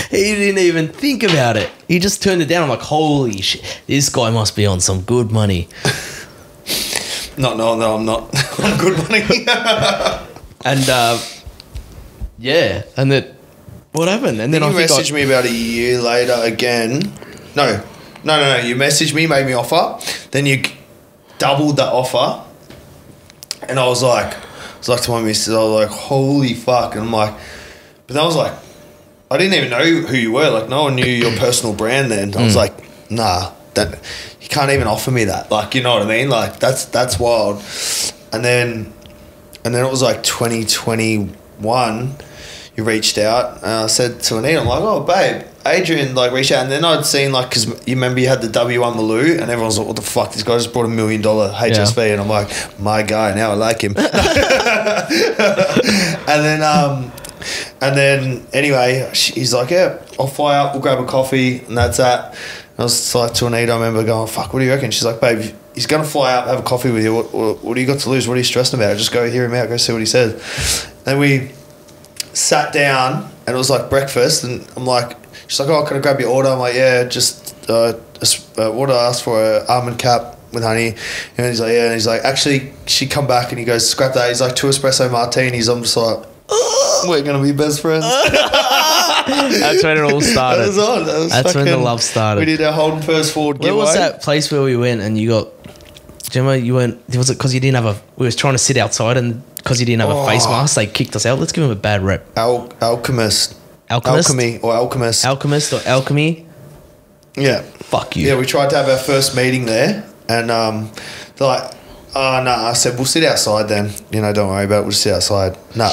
didn't even think about it. He just turned it down. I'm like, holy shit, this guy must be on some good money.
No, I'm not. I'm good money.
And yeah, and then what happened? And then
you messaged me about a year later again. No. You messaged me, made me offer. Then you doubled the offer, and I was like to my missus, I was like, holy fuck, and I'm like. But then I was like, I didn't even know who you were. Like, no one knew your personal brand then. I was like, nah, that you can't even offer me that. Like, you know what I mean? Like, that's wild. And then it was like 2021. You reached out, and I said to Anita, I'm like, oh, babe, Adrian like reached out, and then I'd seen like because you remember you had the W1 Maloo, and everyone's like, what the fuck? This guy just brought $1 million HSV, and I'm like, my guy. Now I like him. And then anyway, he's like, yeah, I'll fly up, we'll grab a coffee, and that's that. And I was like to Anita, I remember going, fuck, what do you reckon? She's like, babe, he's going to fly up, have a coffee with you. What do you got to lose? What are you stressing about? Just go hear him out, go see what he says. Then we sat down, and it was like breakfast, and I'm like, she's like, oh, can I grab your order? I'm like, yeah, just what I asked for, an almond cap with honey. And he's like, yeah. And he's like, actually, she come back, and he goes, scrap that. He's like, 2 espresso martinis. I'm just like, we're going to be best friends.
That's when it all started. That's when the love started.
We did our Holden First Ford giveaway.
Where was that place where we went and you got... Do you remember you weren't... Was it because you didn't have a... We were trying to sit outside and because you didn't have a face mask, they kicked us out. Let's give him a bad rep.
Alchemist.
Alchemy
or Alchemist.
Alchemist or Alchemy.
Yeah.
Fuck you.
Yeah, we tried to have our first meeting there, and they're like... Oh, no. I said, we'll sit outside then. You know, don't worry about it. We'll just sit outside. Nah.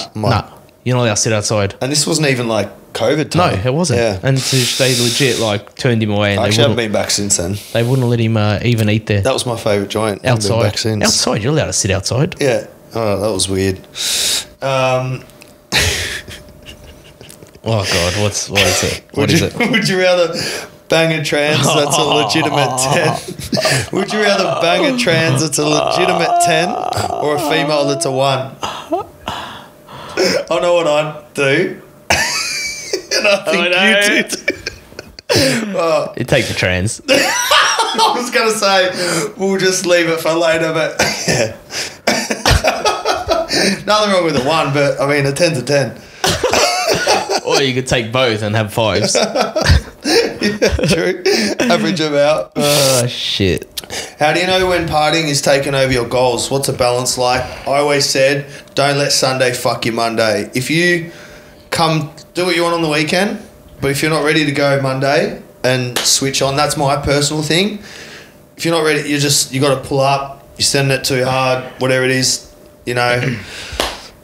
You're not allowed to sit outside.
And this wasn't even like COVID time.
No, it wasn't.
Yeah.
And they legit like turned him away. And
I actually haven't been back since then.
They wouldn't let him even eat there.
That was my favourite joint.
Outside.
Been back since.
Outside, you're allowed to sit outside.
Yeah. Oh, that was weird.
Oh God, what is it? What is it?
Would you rather bang a trans that's a legitimate 10? Would you rather bang a trans that's a legitimate 10 or a female that's a 1? I know what I'd do. And I think you did.
You take the trans.
I was going to say, we'll just leave it for later, but yeah. Nothing wrong with a 1, but I mean, a 10's a 10.
Or you could take both and have 5s.
Yeah, true. Average them out.
Oh, shit.
How do you know when partying is taking over your goals? What's a balance like? I always said, don't let Sunday fuck your Monday. If you come, do what you want on the weekend, but if you're not ready to go Monday and switch on, that's my personal thing. If you're not ready, you got to pull up, you're sending it too hard, whatever it is, You know,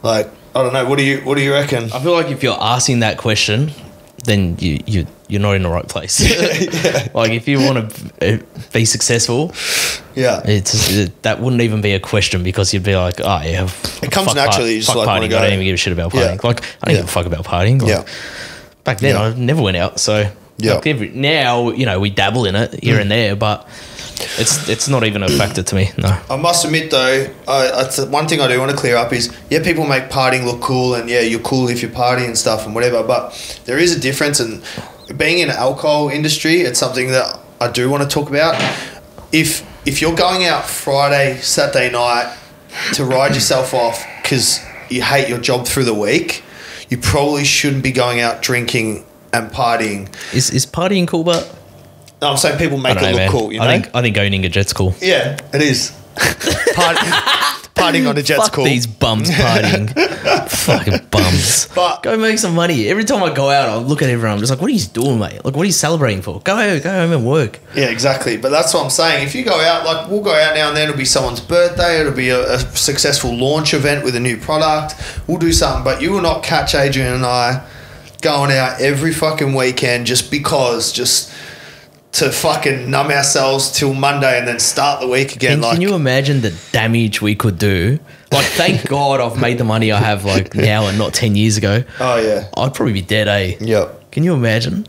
like I don't know. What do you reckon?
I feel like if you're asking that question, then you're not in the right place.
Yeah.
Like if you want to be successul,
Yeah,
that wouldn't even be a question because you'd be like, oh yeah,
it comes naturally. You just like want to
partying.
go.
I don't even give a shit about partying.
Yeah.
Like I don't give a fuck about partying. Like, back then I never went out, so like now you know we dabble in it here and there, but it's not even a factor to me. No.
I must admit though, one thing I do want to clear up is people make partying look cool, and you're cool if you're partying and stuff and whatever, but there is a difference. And being in the alcohol industry, it's something that I do want to talk about. If you're going out Friday, Saturday night to ride yourself off because you hate your job through the week, you probably shouldn't be going out drinking and partying.
Is partying cool, but
no, I'm saying people make it look cool. You know?
I think owning a jet's cool.
Yeah, it is. Partying on a jet's
Fuck
cool.
these bums partying. Fucking bums.
But
go make some money. Every time I go out, I look at everyone. I'm just like, what are you doing, mate? Like, what are you celebrating for? Go home and work.
Yeah, exactly. But that's what I'm saying. If you go out, like we'll go out now and then. It'll be someone's birthday. It'll be a successful launch event with a new product. We'll do something. But you will not catch Adrian and I going out every fucking weekend just to fucking numb ourselves till Monday and then start the week again.
Can you imagine the damage we could do? Like, thank God I've made the money I have like now and not 10 years ago.
Oh, yeah.
I'd probably be dead, eh?
Yep.
Can you imagine?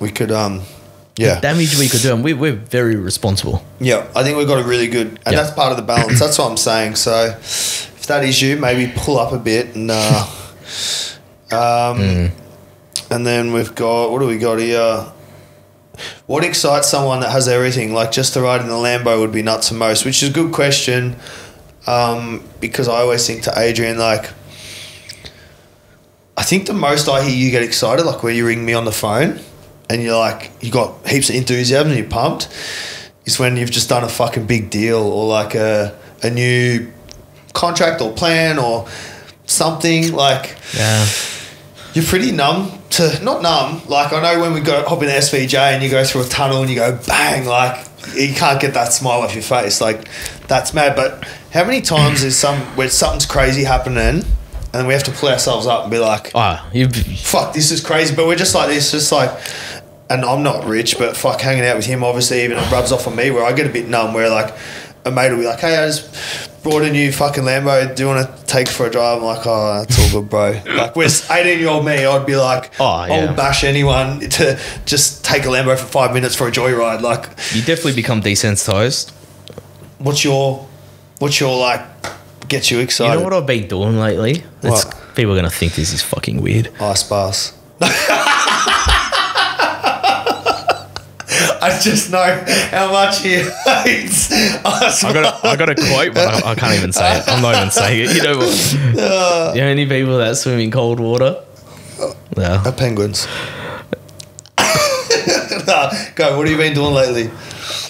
We could,
The damage we could do, and we're very responsible.
Yeah, I think we've got a really good, and that's part of the balance. That's what I'm saying. So if that is you, maybe pull up a bit and and then we've got, what do we got here? What excites someone that has everything? Like just to ride in the Lambo would be nuts the most, which is a good question because I always think to Adrian, like, I think the most I hear you get excited, like where you ring me on the phone and you're like, you got heaps of enthusiasm and you're pumped, is when you've just done a fucking big deal or like a new contract or plan or something. Like,
yeah,
you're pretty numb to, not numb, like I know when we go hop in the SVJ and you go through a tunnel and you go bang, like you can't get that smile off your face, like that's mad. But how many times is where something's crazy happening and we have to pull ourselves up and be like, fuck, this is crazy, but we're just like this, just like, and I'm not rich, but fuck, hanging out with him obviously even it rubs off on me where I get a bit numb where like a mate will be like, hey, I just brought a new fucking Lambo, do you want to take it for a drive? I'm like, oh, that's all good, bro. Like, where's 18-year-old me, I'd be like, I'll bash anyone to just take a Lambo for 5 minutes for a joyride. Like,
you definitely become desensitized.
What's your like, gets you excited?
You know what I've been doing lately? People are going to think this is fucking weird.
Ice bars. I just know how much he hates us.
I got a quote, but I can't even say it. I'm not even saying it. You know what? The only people that swim in cold water
are penguins. Go, what have you been doing lately?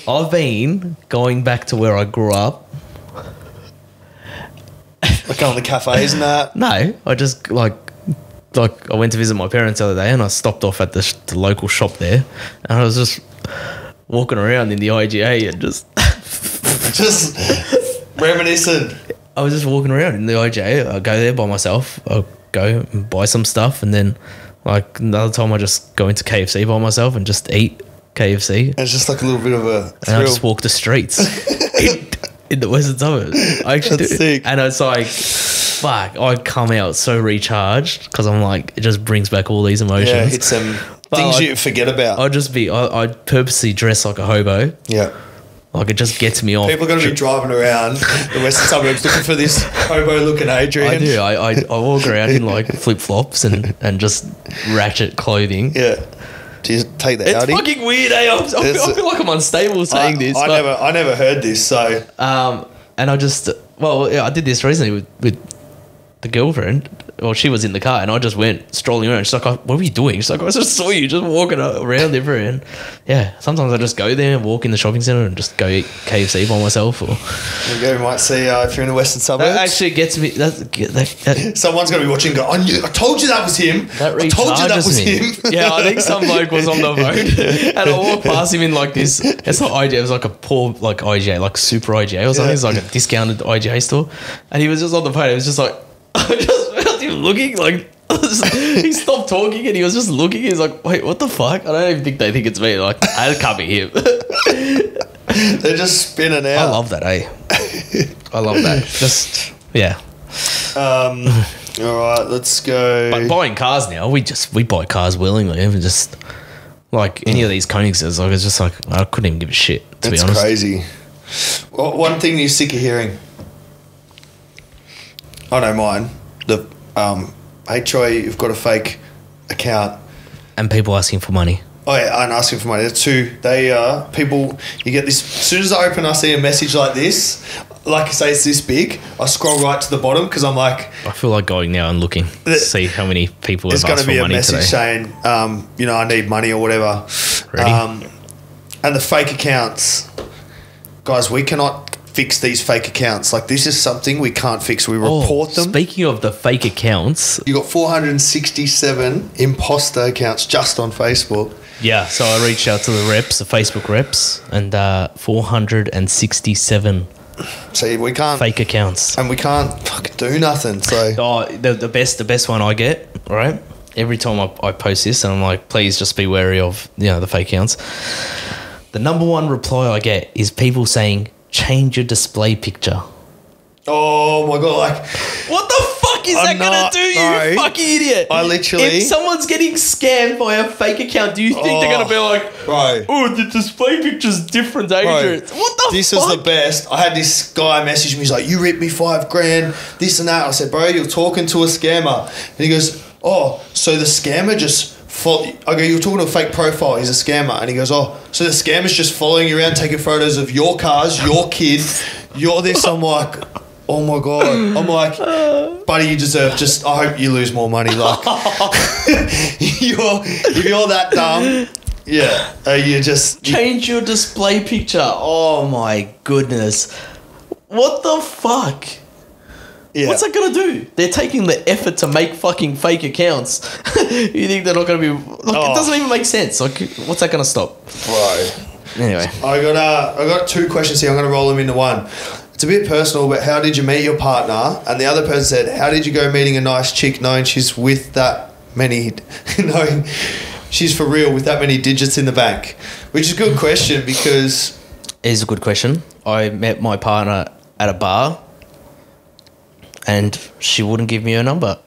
I've been going back to where I grew up.
Like going to cafes and that?
No, I just like I went to visit my parents the other day and I stopped off at the local shop there and I was just walking around in the IGA and just
reminiscing.
I was just walking around in the IGA. I go there by myself. I'll go and buy some stuff and then like another time I just go into KFC by myself and just eat KFC.
And it's just like a little bit of a thrill.
And I just walk the streets in the western suburbs. I actually do.
Sick.
And it's like, fuck, I come out so recharged because I'm like, it just brings back all these emotions.
Yeah, it's things you forget about.
I'd purposely dress like a hobo.
Yeah.
Like it just gets me off.
People are going to be driving around the western suburbs looking for this hobo-looking Adrian.
I do. I walk around in like flip-flops and just ratchet clothing.
Yeah. Do you take the
It's
Audi?
fucking weird, eh? I feel like I'm unstable saying this.
I never heard this, so...
And I just... Well, yeah, I did this recently with the girlfriend, well, she was in the car and I just went strolling around. She's like, "Oh, what were you doing?" She's like, "I just saw you just walking around everywhere." And yeah, sometimes I just go there and walk in the shopping centre and just go eat KFC by myself. Or
There you go. You might see if you're in the western suburbs.
that actually gets me.
Someone's going to be watching and go, I told you that was him.
That
I told you that was
recharges
him.
Yeah, I think some bloke was on the phone and I walked past him in like this. It's not IGA, it was like a poor like IGA, like super IGA or something. It's like a discounted IGA store. And he was just on the phone. It was just like, I just felt him looking like, he stopped talking and he was just looking. He's like, wait, what the fuck? I don't even think they think it's me. Like, it can't be him.
They're just spinning out.
I love that, eh? I love that. Just, yeah.
All right, let's go.
But buying cars now, we buy cars willingly. Even just like any of these Koenigses, like it's just like I couldn't even give a shit. To be honest,
It's crazy. Well, one thing you're sick of hearing. I know mine. The hey Troy, you've got a fake account.
and people asking for money.
Oh yeah, and asking for money. The two, they people. You get this as soon as I open, I see a message like this. Like I say, it's this big. I scroll right to the bottom because I'm like,
I feel like going now and looking to see how many people have
there's going
asked
to be
for
a
money
message
today.
saying, I need money or whatever.
Ready?
And the fake accounts, guys, we cannot fix these fake accounts. Like, this is something we can't fix. We report them.
Speaking of the fake accounts,
You got 467 imposter accounts just on Facebook.
yeah. So I reached out to the reps, the Facebook reps, and 467
See, we can't
fake accounts.
and we can't fucking do nothing. So
Oh, the best one I get, right? Every time I post this, and I'm like, please just be wary of the fake accounts. The number one reply I get is people saying, change your display picture.
oh my god, like
What the fuck is that gonna
not-
do, you
no.
fucking idiot?
I literally-
If someone's getting scammed by a fake account, do you think they're gonna be like,
bro.
oh, the display picture's different, Adrian? What the
This
fuck?
is the best. I had this guy message me. He's like, "You ripped me $5,000, this and that." I said, "Bro, you're talking to a scammer." And he goes, "Oh, so the scammer just I go, "You're talking to a fake profile. He's a scammer." And he goes, "Oh, so the scammer's just following you around, taking photos of your cars, your kid, you're this." I'm like, oh my god. I'm like, buddy, you deserve. Just I hope you lose more money. Like, if you're that dumb. Yeah, you just
Change your display picture. Oh my goodness. What the fuck?
yeah.
What's that gonna do? They're taking the effort to make fucking fake accounts. You think they're not gonna be like? It doesn't even make sense. Like, what's that gonna stop?
Bro.
Anyway,
I got two questions here. I'm going to roll them into one. It's a bit personal, but how did you meet your partner? And the other person said, how did you go meeting a nice chick knowing she's with that many, knowing she's for real with that many digits in the bank? Which is a good question because...
it is a good question. I met my partner at a bar, and she wouldn't give me her number.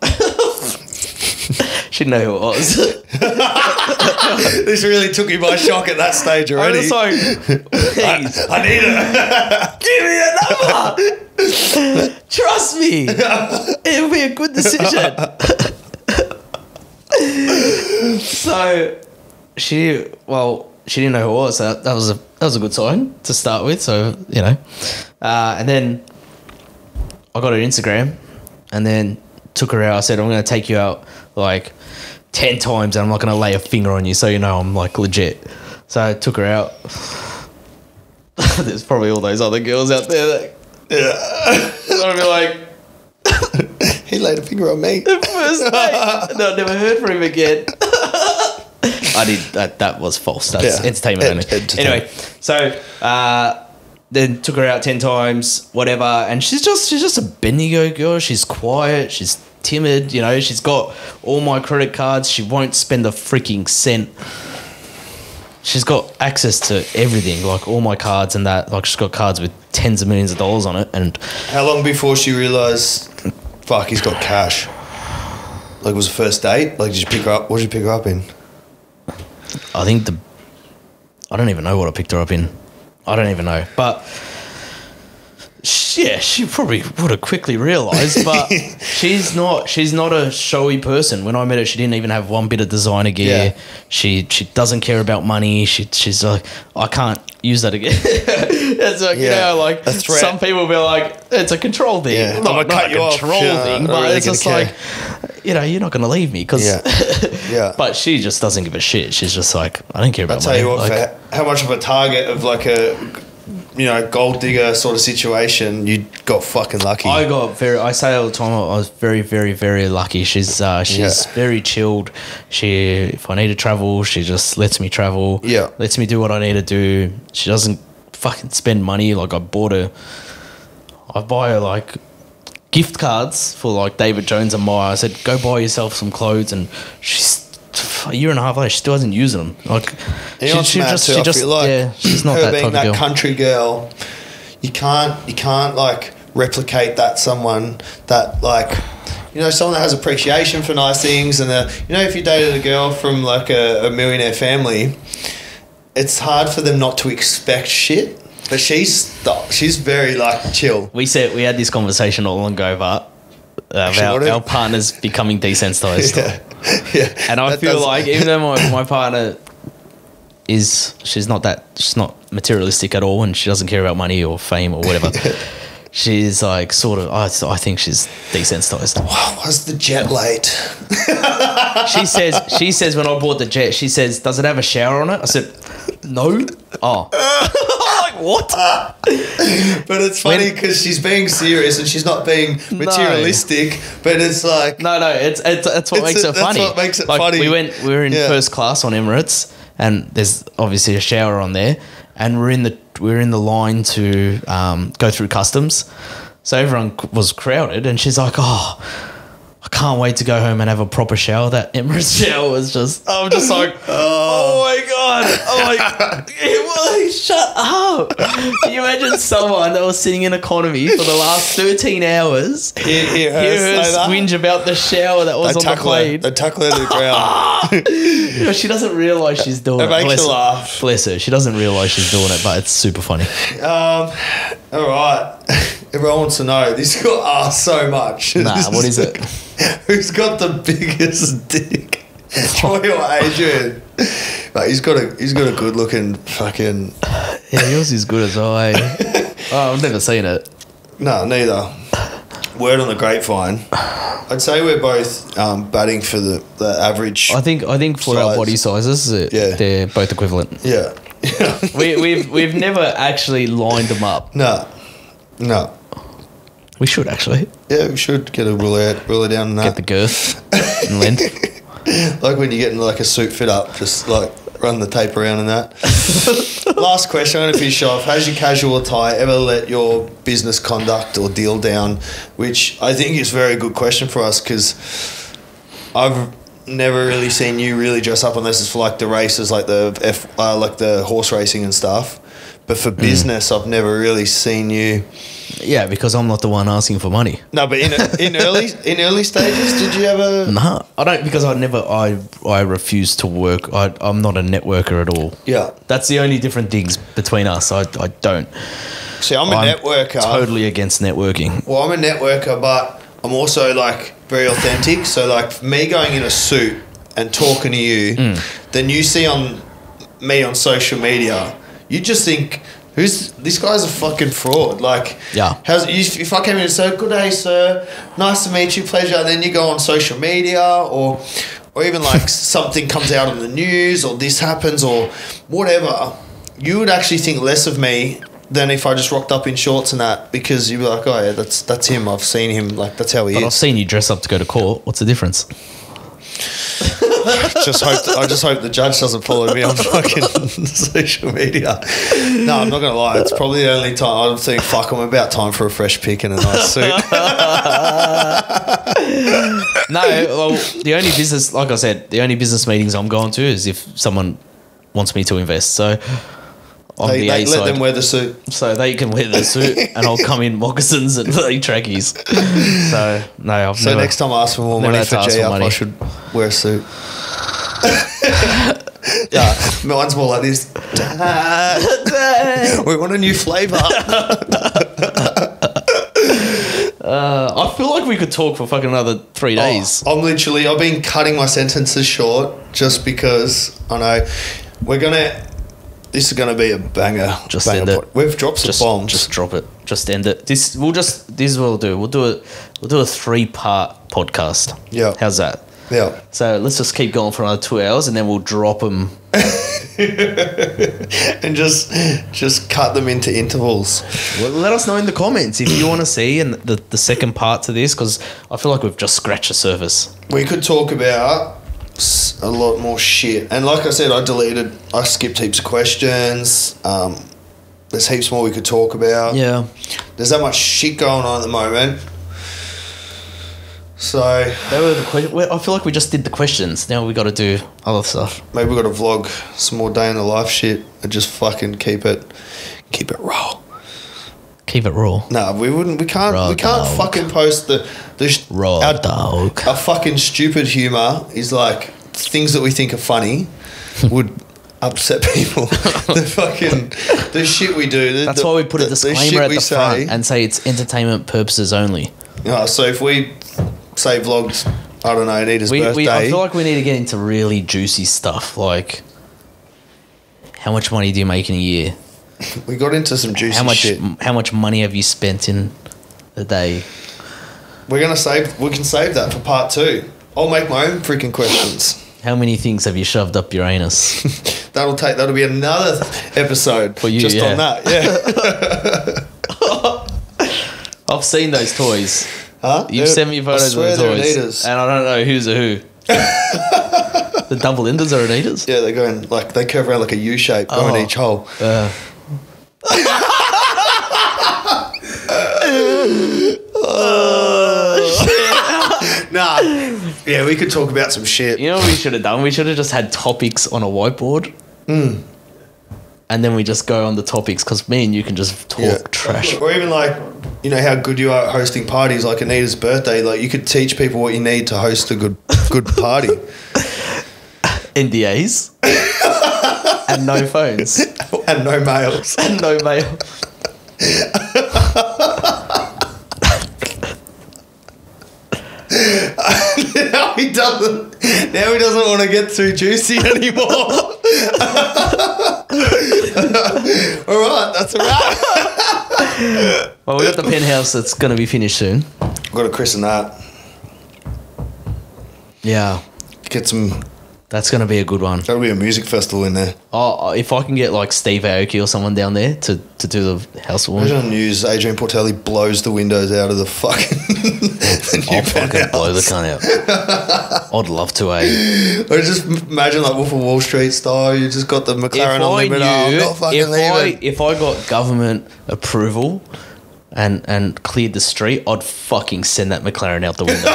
She didn't know who it was.
This really took me by shock at that stage
I
already.
was like, please,
I need it.
give me a number. Trust me. It'll be a good decision. So she didn't know who it was. So that was a good sign to start with. So, and then I got her Instagram and then took her out. I said, I'm going to take you out like 10 times and I'm not going to lay a finger on you so you know I'm like legit. So I took her out. There's probably all those other girls out there that I'd be like,
He laid a finger on me.
first date. No, I never heard from him again. I did that was false. That's entertainment only. Anyway, so then took her out 10 times, whatever, and she's just a Bendigo girl. She's quiet, she's timid, she's got all my credit cards. She won't spend a freaking cent. She's got access to everything, like all my cards and that. Like, she's got cards with tens of millions of dollars on it. And
How long before she realised, fuck, he's got cash? Like, was it first date? Like, did you pick her up? What did you pick her up in?
I think I don't even know what I picked her up in. I don't even know. But yeah, she probably would have quickly realised, but she's not a showy person. When I met her, she didn't even have one bit of designer gear.
Yeah.
She doesn't care about money. She's like, I can't use that again. It's like, you know, like some people be like, it's a control thing.
Yeah.
Not a control thing, but
really
it's just like, you know, you're not going to leave me because.
Yeah.
But she just doesn't give a shit. She's just like, I don't care about.
I'll tell you what,
like,
for how much of a target of like a, you know, gold digger sort of situation, you got fucking lucky.
I say all the time, I was very, very, very lucky. She's very chilled. If I need to travel, she just lets me travel.
Yeah.
Lets me do what I need to do. She doesn't fucking spend money. Like I buy her like gift cards for like David Jones and Maya. I said, go buy yourself some clothes, and she's a year and a half later, she still hasn't used them. Like she's not
her
that
being
type of
that
girl.
country girl. You can't like replicate that someone that like, you know, someone that has appreciation for nice things, and you know, if you dated a girl from like a millionaire family, it's hard for them not to expect shit. But she's very like chill.
We had this conversation all long ago about our partners becoming desensitized.
Yeah.
And I feel like even though my partner she's not materialistic at all, and she doesn't care about money or fame or whatever. She's like sort of, I think she's desensitized.
Wow, was the jet late?
She says when I bought the jet, she says, does it have a shower on it? I said, no. Oh. Like, what?
But it's funny because she's being serious and she's not being materialistic, but it's like...
No, that's what makes it funny.
That's what makes it
like,
funny.
We were in first class on Emirates, and there's obviously a shower on there, and we're in the line to go through customs, so everyone was crowded, and she's like, oh, I can't wait to go home and have a proper shower. That Emirates shower was just, I'm just like, oh my God. I'm like, shut up. Can you imagine someone that was sitting in economy for the last 13 hours, hear her whinge about the shower that was on the plane?
They tackle her to the ground.
You know, she doesn't realise she's doing it.
It makes you laugh.
Bless her. She doesn't realise she's doing it, but it's super funny.
All right. Everyone wants to know. This got asked so much.
Nah, what is it?
Who's got the biggest dick? Troy or Adrian? But he's got a good looking fucking...
Yeah, yours is good as well, eh? Oh, I've never seen it.
No, neither. Word on the grapevine. I'd say we're both batting for the average.
I think for our body sizes, they're both equivalent.
Yeah.
We've never actually lined them up.
No.
We should actually.
Yeah, we should get a ruler down and that.
Get the girth and length.
Like when you're getting like a suit fit up, just like run the tape around and that. Last question, I'm going to finish off. Has your casual attire ever let your business conduct or deal down? Which I think is a very good question for us, because I've never really seen you really dress up unless it's for like the races, like the horse racing and stuff. But for business, I've never really seen you.
Yeah, because I'm not the one asking for money.
No, but in early stages, did you ever?
Nah, I don't, because I refuse to work. I'm not a networker at all.
Yeah,
that's the only different things between us. I don't.
See, I'm a networker.
Totally against networking.
Well, I'm a networker, but I'm also like very authentic. So like me going in a suit and talking to you, then you see me on social media, you just think, this guy's a fucking fraud. Like,
yeah.
If I came in and said, good day, sir, nice to meet you, pleasure, and then you go on social media or even like something comes out on the news or this happens or whatever, you would actually think less of me than if I just rocked up in shorts and that, because you'd be like, oh yeah, that's him. I've seen him. Like, that's how he is.
But I've seen you dress up to go to court. What's the difference?
I just hope the judge doesn't follow me on fucking social media. No, I'm not gonna lie. It's probably the only time I'm thinking, fuck, I'm about time for a fresh pick and a nice suit.
No, well, the only business, like I said, the only business meetings I'm going to is if someone wants me to invest. So
they let them wear the suit,
so they can wear the suit, and I'll come in moccasins and trackies. So no, I've never.
Next time I ask for more money for G-Up, I should wear a suit. Yeah, mine's more like this. We want a new flavour.
I feel like we could talk for fucking another 3 days.
I've been cutting my sentences short just because I know we're gonna. This is going to be a banger.
Just
banger
end it.
We've dropped some bombs.
Just drop it. Just end it. This is what we'll do. We'll do a 3-part podcast.
Yeah.
How's that?
Yeah.
So let's just keep going for another 2 hours, and then we'll drop them.
And just cut them into intervals.
Well, let us know in the comments if you want to see the second part to this, because I feel like we've just scratched the surface.
We could talk about a lot more shit. And like I said, I skipped heaps of questions. There's heaps more we could talk about.
Yeah.
There's that much shit going on at the moment. So
They were the I feel like we just did the questions. Now we got to do other stuff.
maybe we've got to vlog some more day in the life shit and just fucking keep it raw.
Keep it raw.
No, we can't
Raw dog.
fucking post the
Raw dog.
Our fucking stupid humour is like things that we think are funny would upset people. the shit we do.
That's why we put a disclaimer at the front and say it's entertainment purposes only.
So if we say vlogged, I don't know, Anita's birthday.
I feel like we need to get into really juicy stuff, like how much money do you make in a year?
We got into some juicy shit.
How much money have you spent in a day?
We can save that for part 2. I'll make my own freaking questions.
How many things have you shoved up your anus?
That'll be another episode
For you,
just
yeah.
on that. Yeah.
I've seen those toys.
Huh?
You've sent me photos of the toys, and I don't know who's a who. The double enders are Anita's.
Yeah, they're going they curve around like a U shape, going each hole. Nah. Yeah, we could talk about some shit.
You know what we should have done? We should have just had topics on a whiteboard. And then we just go on the topics, because me and you can just talk trash.
Or even how good you are at hosting parties, like Anita's birthday. Like you could teach people what you need to host a good party.
NDAs. And no phones.
And no mails.
And no mail.
Now he doesn't want to get too juicy anymore. All right, that's a wrap.
Well, we got the penthouse that's going to be finished soon.
Got to christen that.
Yeah.
Get some.
That's going to be a good one.
That'll be a music festival in there.
Oh, if I can get like Steve Aoki or someone down there to do the house warming.
Imagine on news, Adrian Portelli blows the windows out of the fucking the new
I'll fucking
penthouse.
blow the cunt out. I'd love to,
Or just imagine like Wolf of Wall Street style. You just got the McLaren Unlimited. I'm not fucking leaving.
If I got government approval and cleared the street, I'd fucking send that McLaren out the window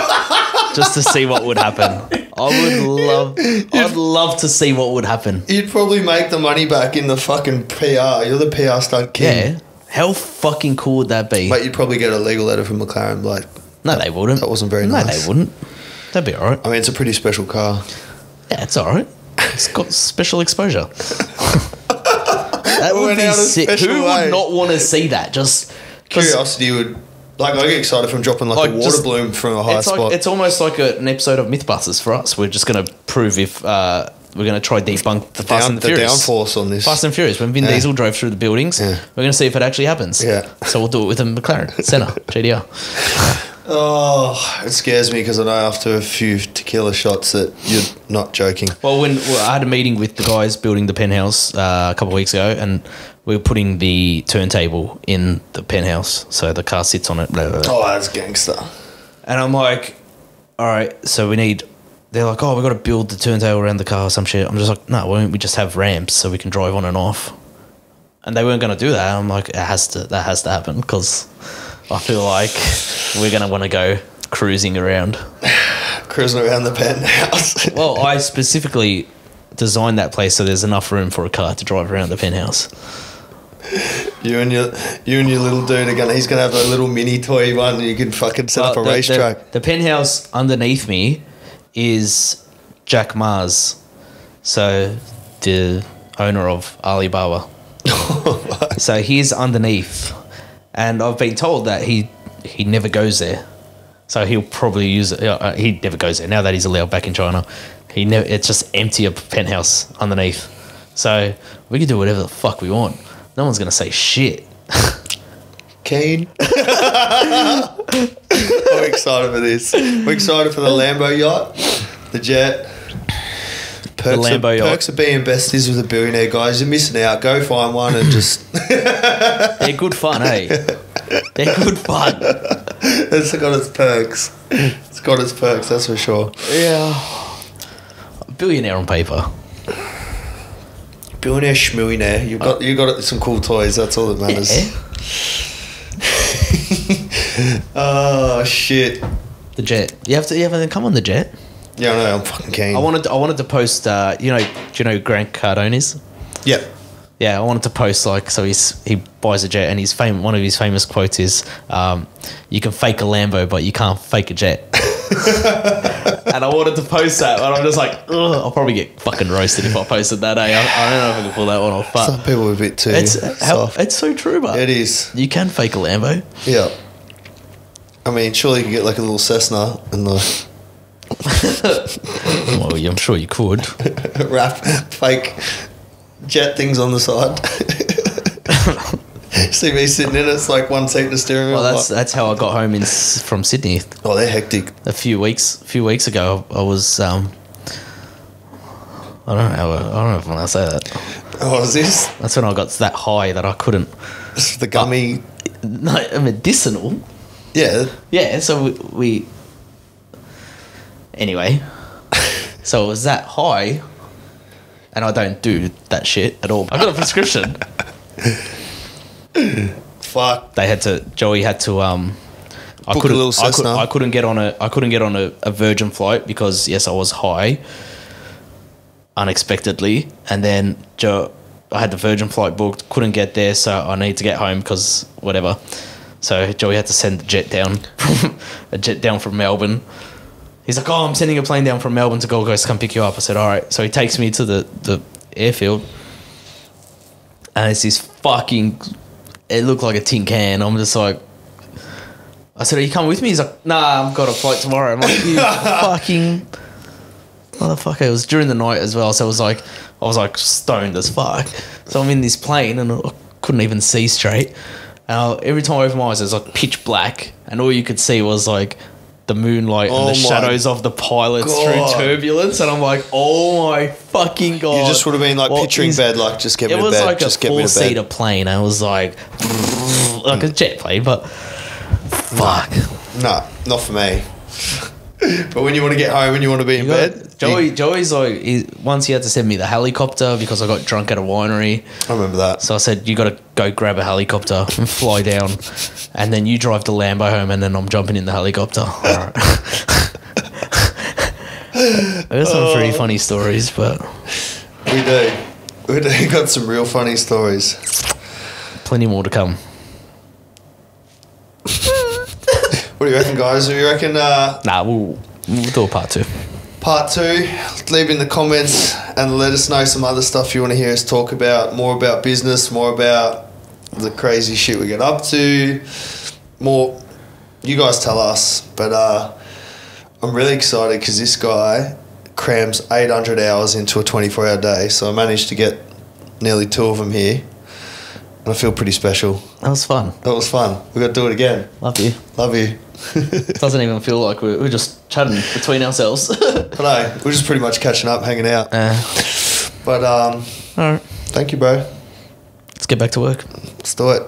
just to see what would happen. I'd love to see what would happen.
You'd probably make the money back in the fucking PR. You're the PR stunt king.
Yeah. How fucking cool would that be?
But you'd probably get a legal letter from McLaren. Like,
no, they wouldn't.
That wasn't very nice.
No, they wouldn't. That'd be alright.
I mean, it's a pretty special car.
Yeah, it's alright. It's got special exposure. That would be sick. Who would not want to see that? Just
curiosity would. Like, I get excited from dropping like a water bloom from a high spot.
It's almost like an episode of Mythbusters for us. We're just going to prove if we're going to try debunk the Fast and the Furious.
The downforce on this.
Fast and Furious. When Vin Diesel drove through the buildings, we're going to see if it actually happens.
Yeah.
So we'll do it with a McLaren. Senna. GDR.
Oh, it scares me because I know after a few tequila shots that you're not joking.
Well, I had a meeting with the guys building the penthouse a couple of weeks ago, and we were putting the turntable in the penthouse, so the car sits on it. Blah, blah, blah.
Oh, that's gangster.
And I'm like, all right, so they're like, oh, we've got to build the turntable around the car or some shit. I'm just like, no, why don't we just have ramps so we can drive on and off? And they weren't going to do that. I'm like, that has to happen, because I feel like we're going to want to go cruising around.
Cruising around the penthouse.
Well, I specifically designed that place so there's enough room for a car to drive around the penthouse.
You and your little dude he's gonna have a little mini toy one and you can fucking set up a racetrack.
The penthouse underneath me is Jack Ma's, so the owner of Alibaba. So he's underneath, and I've been told that he never goes there, so he'll probably use it. He never goes there now that he's allowed back in China. It's just empty, a penthouse underneath. So we can do whatever the fuck we want. No one's gonna say shit.
Keen. I'm excited for this. We're excited for the Lambo yacht, the jet. Perks of being besties with a billionaire, guys. You're missing out. Go find one and just...
They're good fun, eh? They're good fun.
It's got its perks. It's got its perks, that's for sure.
Yeah. Billionaire on paper.
Billionaire schmillionaire. You got some cool toys. That's all that matters. Yeah. Oh shit.
The jet. You have to come on the jet.
Yeah, I know. I'm fucking keen.
I wanted to post. Do you know Grant Cardone is?
Yeah.
Yeah, I wanted to post so he buys a jet and one of his famous quotes is, "You can fake a Lambo, but you can't fake a jet." And I wanted to post that, but I'm just like, ugh, I'll probably get fucking roasted if I posted that. I don't know if I can pull that one off. But
some people are a bit too soft.
It's so true, but
it is.
You can fake a Lambo.
Yeah. I mean, surely you could get like a little Cessna and
Well, I'm sure you could.
wrap fake jet things on the side. See me sitting in it, it's like one seat in the steering wheel.
Well, that's how I got home from Sydney.
Oh, they're hectic.
A few weeks ago, I was I don't know if I want to say that.
What was this?
That's when I got that high that I couldn't.
The gummy.
No, medicinal.
Yeah.
Yeah. So we anyway. So it was that high, and I don't do that shit at all. I got a prescription.
Fuck.
Joey had to
Book a little Cessna.
I couldn't get on a Virgin flight because yes, I was high unexpectedly, and then I had the Virgin flight booked, couldn't get there, so I need to get home because whatever. So Joey had to send a jet down from Melbourne. He's like, "Oh, I'm sending a plane down from Melbourne to Gold Coast to come pick you up." I said, "All right." So he takes me to the airfield, and it's this fucking... It looked like a tin can. I'm just like... I said, "Are you coming with me?" He's like, "Nah, I've got a flight tomorrow." I'm like, "You fucking motherfucker." It was during the night as well, so I was like stoned as fuck. So I'm in this plane and I couldn't even see straight. And every time I opened my eyes, it was like pitch black, and all you could see was like the moonlight and the shadows of the pilots through turbulence. And I'm like, oh my fucking God.
You just would have been like picturing bed, like just get me to bed.
It was like
just
a four-seater plane. I was like a jet plane, but fuck.
No, not for me. But when you want to get home and you want to be in bed.
Joey's like, once he had to send me the helicopter because I got drunk at a winery.
I remember that.
So I said, "You got to go grab a helicopter and fly down, and then you drive the Lambo home, and then I'm jumping in the helicopter." All right. I got some pretty funny stories, but
we do got some real funny stories.
Plenty more to come.
What do you reckon, guys? Do you reckon?
Nah, we'll do a part 2.
Part 2. Leave in the comments and let us know some other stuff you want to hear us talk about. More about business, more about the crazy shit we get up to. More, you guys tell us. But I'm really excited because this guy crams 800 hours into a 24-hour day. So I managed to get nearly 2 of them here. And I feel pretty special.
That was fun.
We got to do it again.
Love you. Doesn't even feel like we're just chatting between ourselves.
But no, we're just pretty much catching up, hanging out. But
all right.
Thank you, bro.
Let's get back to work.
Let's do it.